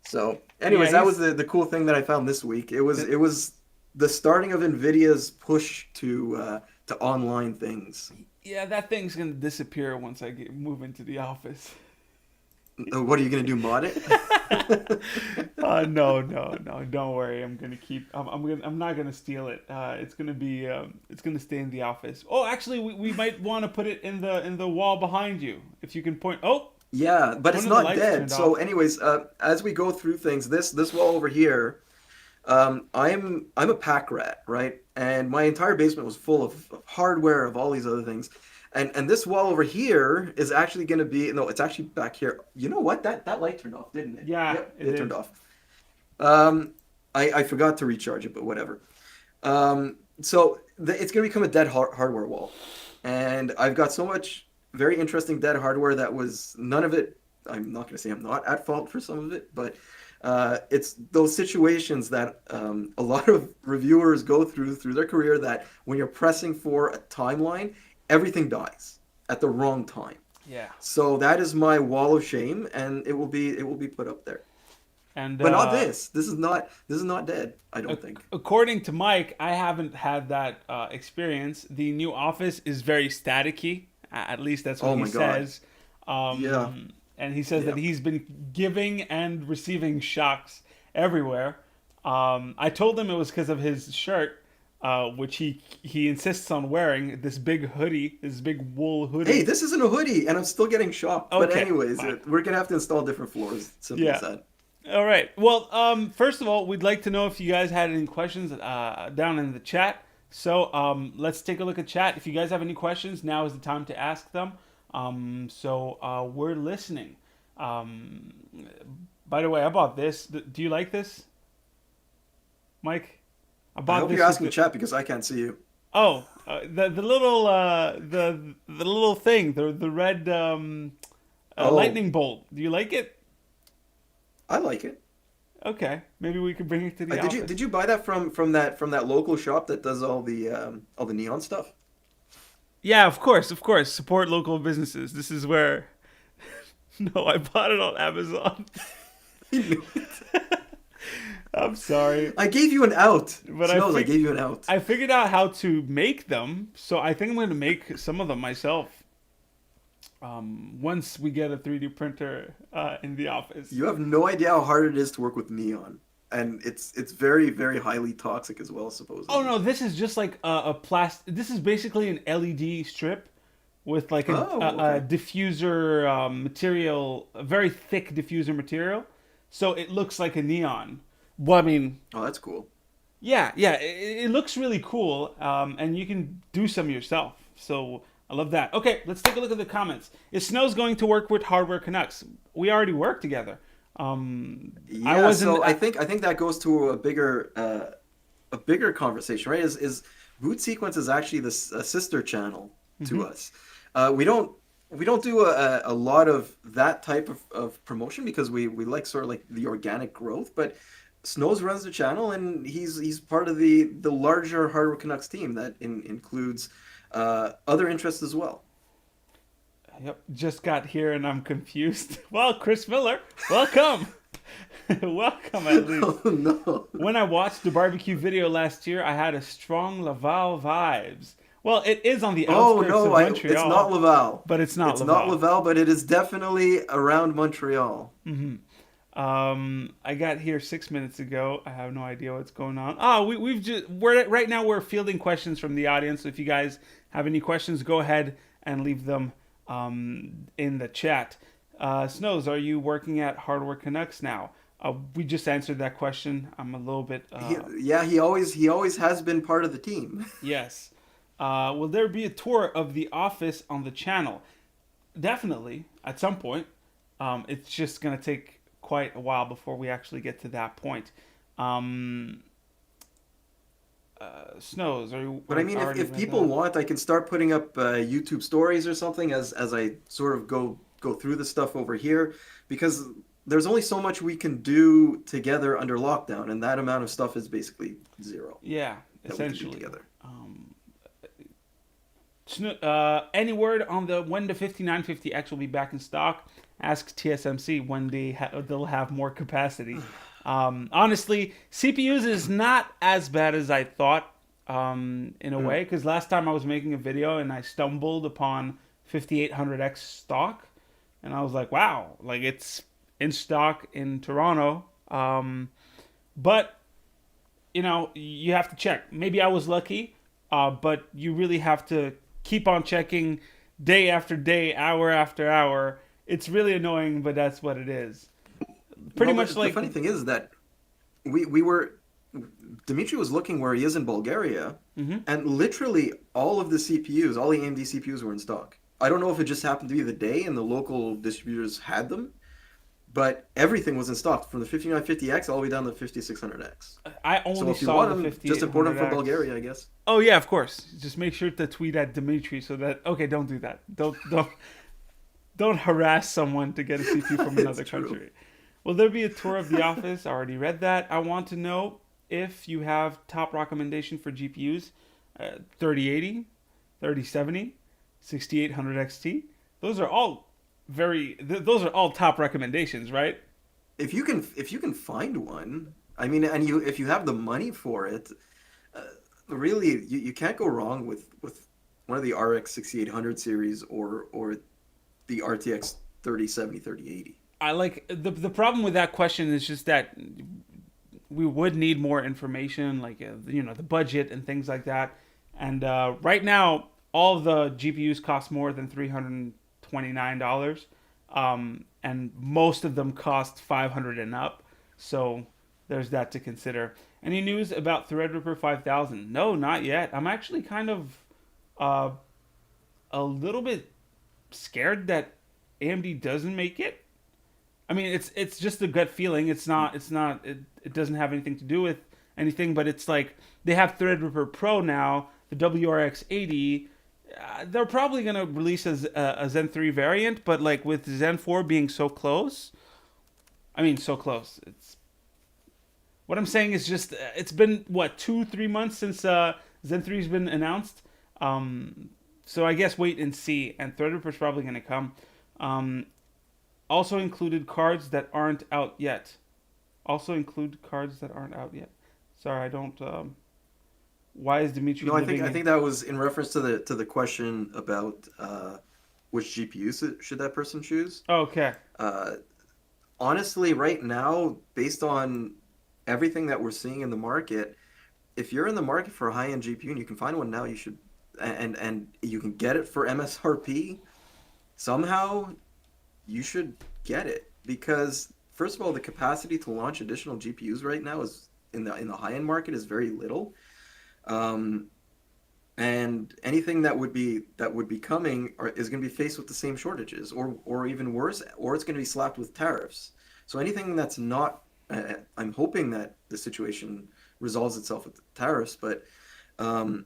So, anyways, Yeah, that was the cool thing that I found this week. It was the starting of NVIDIA's push to online things. Yeah, that thing's going to disappear once I move into the office. What are you gonna do? Mod it? No, no, no. Don't worry. I'm gonna keep. I'm not gonna steal it. It's gonna be. It's gonna stay in the office. Oh, actually, we might want to put it in the wall behind you. If you can point. Oh, Yeah, but one it's of the not lights dead. turned So, off. anyways, as we go through things, this wall over here, I'm a pack rat, right? And my entire basement was full of hardware, of all these other things. And this wall over here is actually going to be, no, it's actually back here. You know what? That light turned off, didn't it? Yeah, Yep, it it turned is. off. I forgot to recharge it, but whatever. It's going to become a dead hardware wall. And I've got so much very interesting dead hardware that was none of it. I'm not going to say I'm not at fault for some of it, but it's those situations that a lot of reviewers go through their career that when you're pressing for a timeline, everything dies at the wrong time. Yeah. So that is my wall of shame, and it will be put up there. And But not this. This is not dead. I don't think. according to Mike, I haven't had that experience. The new office is very staticky. At least that's what Oh he my God. says. Um, Yeah. and he says that Yeah. he's been giving and receiving shocks everywhere. I told him it was because of his shirt, which he insists on wearing. This big hoodie, this big wool hoodie. Hey, this isn't a hoodie, and I'm still getting shocked. But Okay, anyways, fine. we're gonna have to install different floors. Simple as Yeah. that. All right. Well, first of all, we'd like to know if you guys had any questions down in the chat. So let's take a look at chat. If you guys have any questions, now is the time to ask them. We're listening. By the way, I bought this. Do you like this, Mike? I I bought hope this. you're with asking the- chat because I can't see you. Oh, the little the little thing, the red Oh. lightning bolt. Do you like it? I like it. Okay, maybe we could bring it to the Did office. you buy that from that local shop that does all the neon stuff? Yeah, of course, of course. Support local businesses. This is where. No, I bought it on Amazon. I'm sorry. I gave you an out. But Smells, I gave you an out. I figured out how to make them, so I think I'm going to make some of them myself. Once we get a 3D printer in the office. You have no idea how hard it is to work with neon, and it's very very highly toxic as well, supposedly. Oh no, this is just like a plastic. This is basically an LED strip with like a Okay. diffuser material, a very thick diffuser material, so it looks like a neon. Well, I mean, Oh, that's cool. yeah, yeah, it looks really cool, and you can do some yourself. So I love that. Okay, let's take a look at the comments. Is Snow's going to work with Hardware Canucks? We already work together. Yeah, so I think that goes to a bigger conversation, right? Is Boot Sequence is actually this a sister channel to us. We don't do a lot of that type of promotion because we like sort of like the organic growth, but Snows runs the channel and he's part of the larger Hardware Canucks team that includes other interests as well. Yep, just got here and I'm confused. Well, Chris Miller, welcome. Welcome at least. Oh no. When I watched the barbecue video last year, I had a strong Laval vibes. Well, it is on the Oh outskirts no, of Montreal. it's not Laval. But it's not It's Laval. not Laval, but it is definitely around Montreal. I got here 6 minutes ago. I have no idea what's going on. Oh, we're right now we're fielding questions from the audience. So if you guys have any questions, go ahead and leave them in the chat. Snows, are you working at Hardware Canucks now? We just answered that question. I'm a little bit. He always has been part of the team. Yes. Will there be a tour of the office on the channel? Definitely, at some point. It's just going to take quite a while before we actually get to that point. Snows, are you? But I mean, already if read people that? want, I can start putting up YouTube stories or something as I sort of go through the stuff over here, because there's only so much we can do together under lockdown, and that amount of stuff is basically zero Yeah, that we can do essentially. together. Any word on when the 5950X will be back in stock? Ask TSMC when they'll have more capacity. Honestly, CPUs is not as bad as I thought in a way, because last time I was making a video and I stumbled upon 5800X stock, and I was like, wow, like it's in stock in Toronto. But you know, you have to check. Maybe I was lucky, but you really have to keep on checking day after day, hour after hour. It's really annoying, but that's what it is. Pretty Well, much the like, funny thing is that we were Dimitri was looking where he is in Bulgaria, hmm and literally all of the CPUs, all the AMD CPUs were in stock. I don't know if it just happened to be the day and the local distributors had them, but everything was in stock from the 5950X all the way down to the 5600X. I So only if you saw want the them, just import them from 5800X. Bulgaria, I guess. Oh yeah, of course. Just make sure to tweet at Dimitri so that okay, don't do that. Don't harass someone to get a CPU from It's another true. country. Will there be a tour of the office? I already read that. I want to know if you have top recommendation for GPUs, 3080, 3070, 6800 XT. Those are all those are all top recommendations, right? If you can find one, I mean, and you if you have the money for it, uh, really you can't go wrong with one of the RX 6800 series or the RTX 3070 3080. I like the problem with that question is just that we would need more information, like you know, the budget and things like that. And right now, all the GPUs cost more than $329, and most of them cost 500 and up. So there's that to consider. Any news about Threadripper 5000? No, not yet. I'm actually kind of uh, a little bit scared that AMD doesn't make it. I mean, it's just a gut feeling. It doesn't have anything to do with anything. But it's like they have Threadripper Pro now, the WRX 80. They're probably gonna release a Zen 3 variant, but like with Zen 4 being so close, I mean, so close. It's what I'm saying is just it's been what 2-3 months since Zen 3's been announced. So I guess wait and see. And Threadripper's probably gonna come. Um, Also included cards that aren't out yet. Also include cards that aren't out yet. Sorry, I don't. Why is Dimitri No, I think living I in? think that was in reference to the question about which GPU should that person choose. Okay. Uh, Honestly, right now, based on everything that we're seeing in the market, if you're in the market for a high-end GPU and you can find one now, you should, and you can get it for MSRP somehow, you should get it because first of all, the capacity to launch additional GPUs right now is in the high-end market is very little. Um, and anything that would be coming is going to be faced with the same shortages or even worse, or it's going to be slapped with tariffs. So anything that's not, I'm hoping that the situation resolves itself with the tariffs, but um,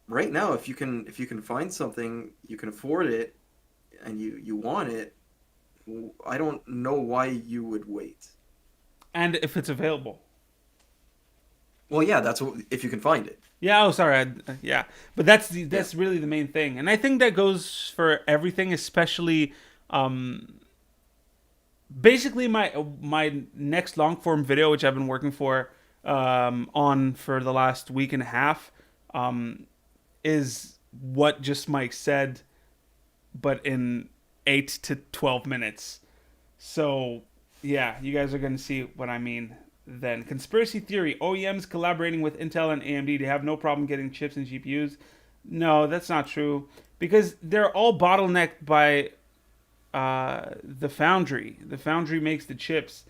right now, if you can find something, you can afford it, and you want it, I don't know why you would wait. And if it's available. Well, yeah, that's what, if you can find it. Yeah. Oh, sorry. Yeah. But that's Yeah. that's really the main thing, and I think that goes for everything, especially. Basically, my next long form video, which I've been working on for the last week and a half, um, is what just Mike said, but in 8 to 12 minutes. So yeah, you guys are gonna see what I mean. Then conspiracy theory: OEMs collaborating with Intel and AMD to have no problem getting chips and GPUs. No, that's not true because they're all bottlenecked by the foundry. The foundry makes the chips.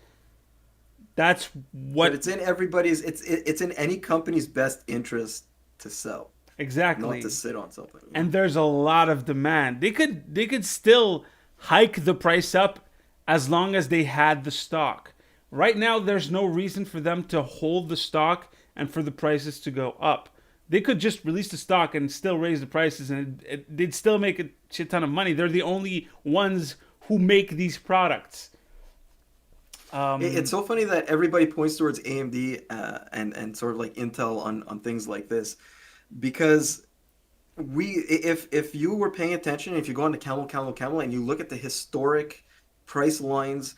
That's But what it's in any company's best interest to sell, not to exactly. sit on something. And there's a lot of demand. They could still hike the price up as long as they had the stock. Right now there's no reason for them to hold the stock and for the prices to go up. They could just release the stock and still raise the prices and they'd still make a shit ton of money. They're the only ones who make these products. It's so funny that everybody points towards AMD and sort of like Intel on things like this because if you were paying attention, if you go on to Camel and you look at the historic price lines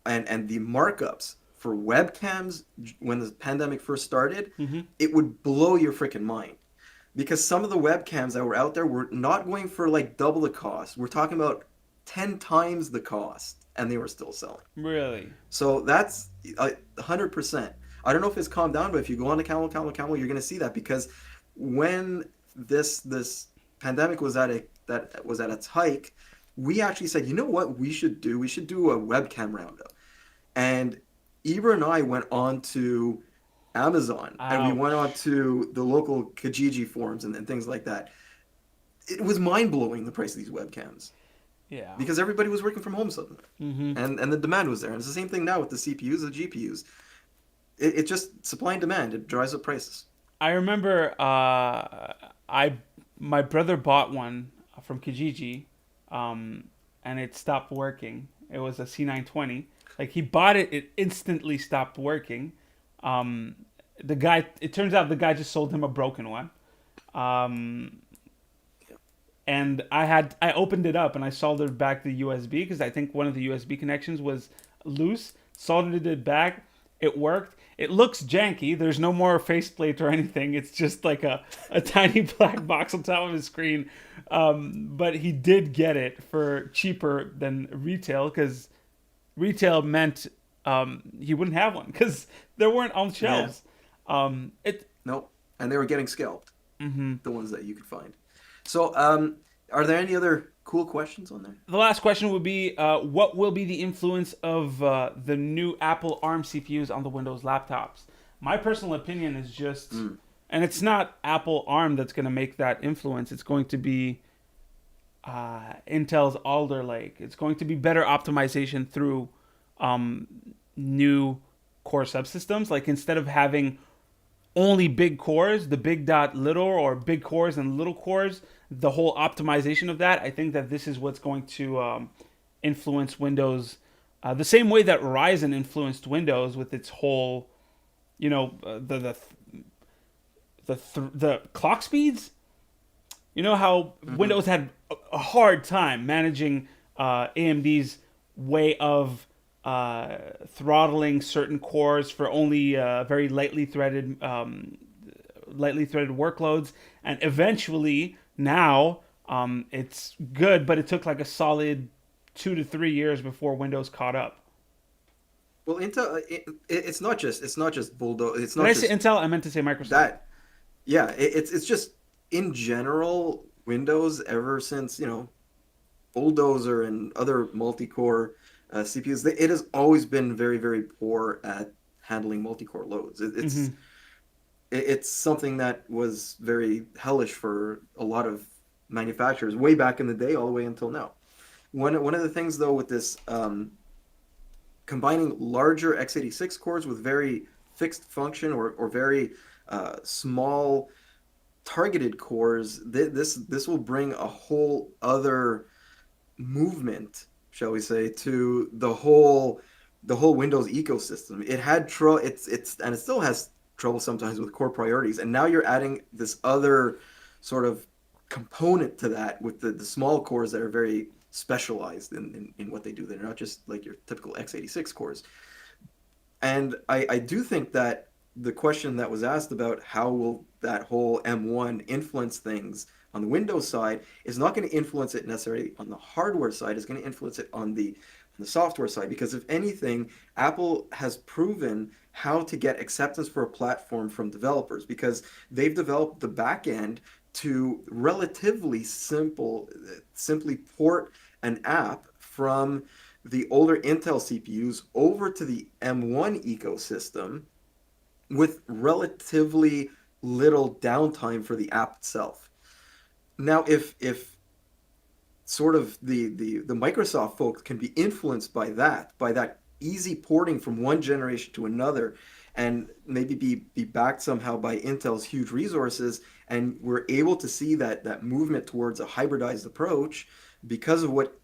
and the markups for webcams when the pandemic first started, Mhm. it would blow your freaking mind. Because some of the webcams that were out there were not going for like double the cost. We're talking about 10 times the cost, and they were still selling. Really? So that's 100%. I don't know if it's calmed down, but if you go on to Camel, you're going to see that because when this pandemic was at its height, we actually said, you know what we should do? We should do a webcam roundup. And Ibra and I went on to Amazon and we went on Ouch. to the local Kijiji forums and things like that. It was mind blowing the price of these webcams Yeah. because everybody was working from home suddenly, Mm-hmm. and the demand was there. And it's the same thing now with the CPUs, the GPUs. It just supply and demand. It drives up prices. I remember I my brother bought one from Kijiji, um, and it stopped working. It was a C920. Like he bought it, it instantly stopped working. Um, the guy, it turns out the guy just sold him a broken one. Um, and I opened it up and I soldered back the USB because I think one of the USB connections was loose. Soldered it back. It worked. It looks janky. There's no more faceplate or anything. It's just like a tiny black box on top of his screen. But he did get it for cheaper than retail because retail meant he wouldn't have one because there weren't on Yeah. shelves. It Nope. And they were getting scalped, mm-hmm. the ones that you could find. So, are there any other cool questions on there? The last question would be, what will be the influence of the new Apple ARM CPUs on the Windows laptops? My personal opinion is just, and it's not Apple ARM that's going to make that influence. It's going to be Intel's Alder Lake. It's going to be better optimization through new core subsystems. Like instead of having only big cores, the big dot little or big cores and little cores, the whole optimization of that, I think that this is what's going to influence Windows the same way that Ryzen influenced Windows with its whole, the clock speeds. You know how Windows had a hard time managing AMD's way of throttling certain cores for only very lightly threaded workloads, and eventually now it's good, but it took like a solid 2 to 3 years before Windows caught up. Well, Intel, it's not just bulldoze. It's Did not I say just Intel? I meant to say Microsoft. that. Yeah, it's just in general Windows ever since Bulldozer and other multi-core CPUs. It has always been very very poor at handling multi-core loads. Hmm. It's something that was very hellish for a lot of manufacturers way back in the day, all the way until now. One of the things though with this combining larger x86 cores with very fixed function or very small targeted cores, this will bring a whole other movement, shall we say, to the whole Windows ecosystem. It had it's and it still has trouble sometimes with core priorities, and now you're adding this other sort of component to that with the small cores that are very specialized in what they do. They're not just like your typical x86 cores. And I do think that the question that was asked about how will that whole M1 influence things on the Windows side is not going to influence it necessarily on the hardware side. It's going to influence it on the software side, because if anything, Apple has proven how to get acceptance for a platform from developers, because they've developed the back end to relatively simply port an app from the older Intel CPUs over to the M1 ecosystem with relatively little downtime for the app itself. Now, if sort of the Microsoft folks can be influenced by that easy porting from one generation to another, and maybe be backed somehow by Intel's huge resources, and we're able to see that movement towards a hybridized approach because of what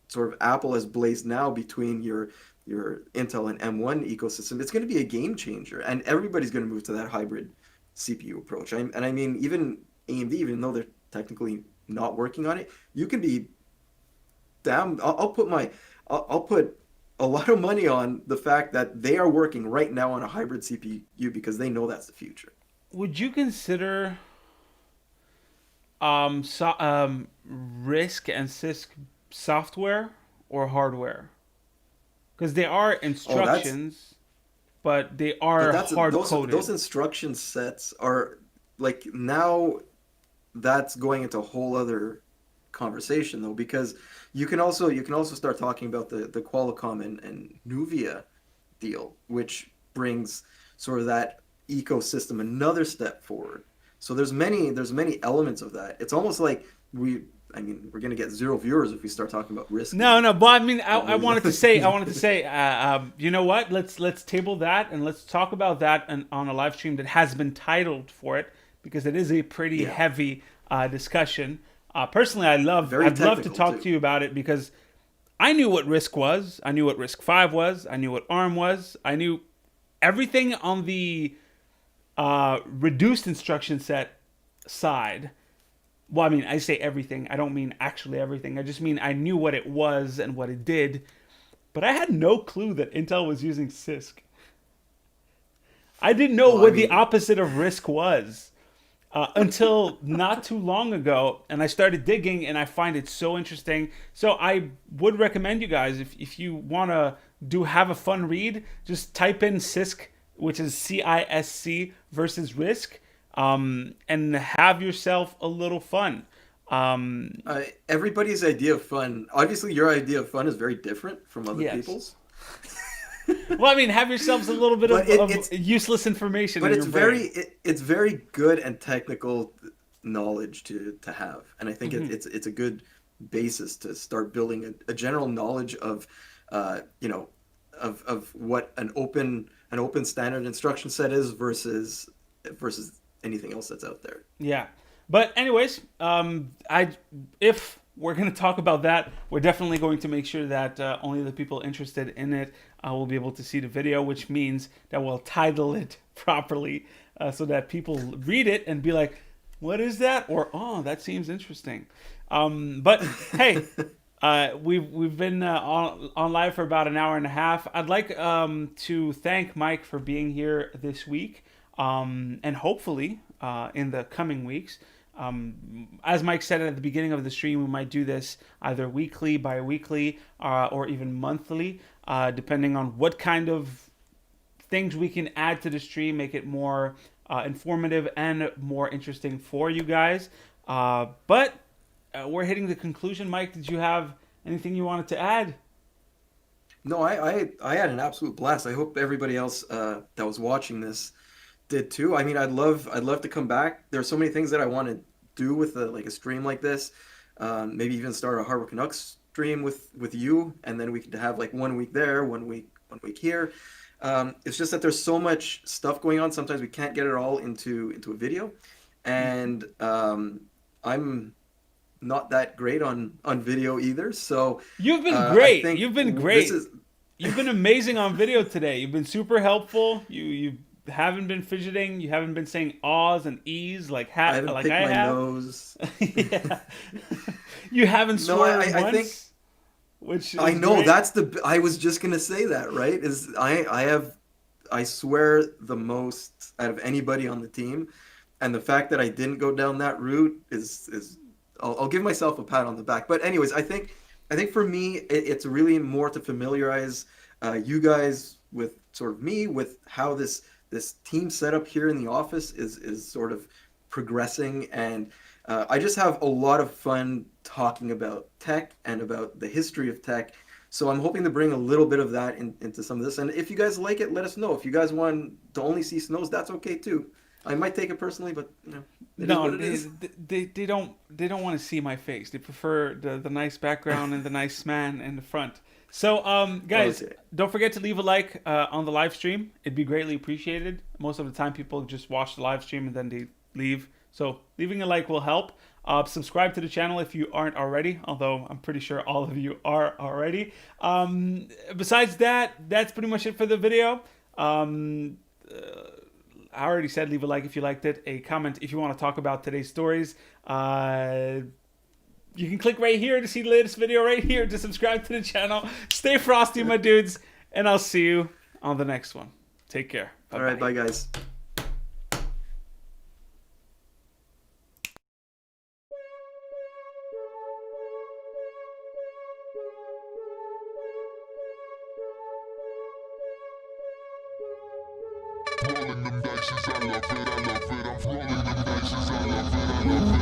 sort of Apple has blazed now between your Intel and M1 ecosystem. It's going to be a game changer, and everybody's going to move to that hybrid CPU approach. And I mean, even AMD, even though they're technically not working on it, you can be damn. I'll put a lot of money on the fact that they are working right now on a hybrid CPU because they know that's the future. Would you consider RISC and CISC software or hardware? Because they are Oh, that's instructions, but they but are that's hard those coded. instruction sets are like now that's going into a whole other conversation though because you can also start talking about the Qualcomm and Nuvia deal, which brings sort of that ecosystem another step forward. So there's many elements of that. It's almost like I mean we're gonna get zero viewers if we start talking about risk No, and no, but I mean, all I wanted to these. say, you know what? Let's table that and let's talk about that on a live stream that has been titled for it because it is a pretty Yeah, heavy discussion. Personally, very I'd love to technical talk too. to you about it because I knew what Risk was. I knew what Risk 5 was. I knew what ARM was. I knew everything on the reduced instruction set side. Well, I mean, I say everything. I don't mean actually everything. I just mean I knew what it was and what it did. But I had no clue that Intel was using CISC. I didn't know Well, I what the mean, opposite of Risk was until not too long ago. And I started digging and I find it so interesting. So I would recommend you guys, if you want to have a fun read, just type in CISC, which is CISC versus Risk, and have yourself a little fun. Um, everybody's idea of fun. Obviously, your idea of fun is very different from other yes. people's. Well, I mean, have yourselves a little bit But of useless information but in your brain. it's very good and technical knowledge to have, and I think Hmm. it's a good basis to start building a general knowledge of, you know, of what an open standard instruction set is versus anything else that's out there. Yeah. But anyways, I if we're going to talk about that, we're definitely going to make sure that only the people interested in it will be able to see the video, which means that we'll title it properly so that people read it and be like, "What is that?" or "Oh, that seems interesting." But hey, we've been on live for about an hour and a half. I'd like to thank Mike for being here this week, and hopefully in the coming weeks. As Mike said at the beginning of the stream, we might do this either weekly, bi-weekly, or even monthly, depending on what kind of things we can add to the stream, make it more informative and more interesting for you guys. But we're hitting the conclusion. Mike, did you have anything you wanted to add? No, I had an absolute blast. I hope everybody else that was watching this did too. I mean, I'd love to come back. There are so many things that I want to do with a stream like this. Maybe even start a Hardware Canucks stream with you, and then we could have like 1 week there, 1 week here. It's just that there's so much stuff going on. Sometimes we can't get it all into a video, and I'm not that great on video either. So You've been I great. think You've been this great. is. You've been amazing on video today. You've been super helpful. You haven't been fidgeting. You haven't been saying ahs and e's I haven't like picked I my have. nose. Yeah. You haven't No, I, sworn I I think once, which I is know great. that's the. I was just gonna say that, right? I swear the most out of anybody on the team, and the fact that I didn't go down that route is I'll give myself a pat on the back. But anyways, I think for me it's really more to familiarize you guys with sort of me with how this team setup here in the office is sort of progressing, and I just have a lot of fun talking about tech and about the history of tech. So I'm hoping to bring a little bit of that into some of this. And if you guys like it, let us know. If you guys want to only see snows, that's okay too. I might take it personally, but it is what No, it is. they don't want to see my face. They prefer the nice background and the nice man in the front. So, guys, Okay. don't forget to leave a like on the live stream. It'd be greatly appreciated. Most of the time, people just watch the live stream and then they leave. So, leaving a like will help. Subscribe to the channel if you aren't already, although I'm pretty sure all of you are already. Besides that, that's pretty much it for the video. I already said leave a like if you liked it, a comment if you want to talk about today's stories. You can click right here to see the latest video right here to subscribe to the channel. Stay frosty, my dudes, and I'll see you on the next one. Take care. All right, Bye-bye. bye guys. love it, I love it. I'm rolling them dice, I love it, I love it.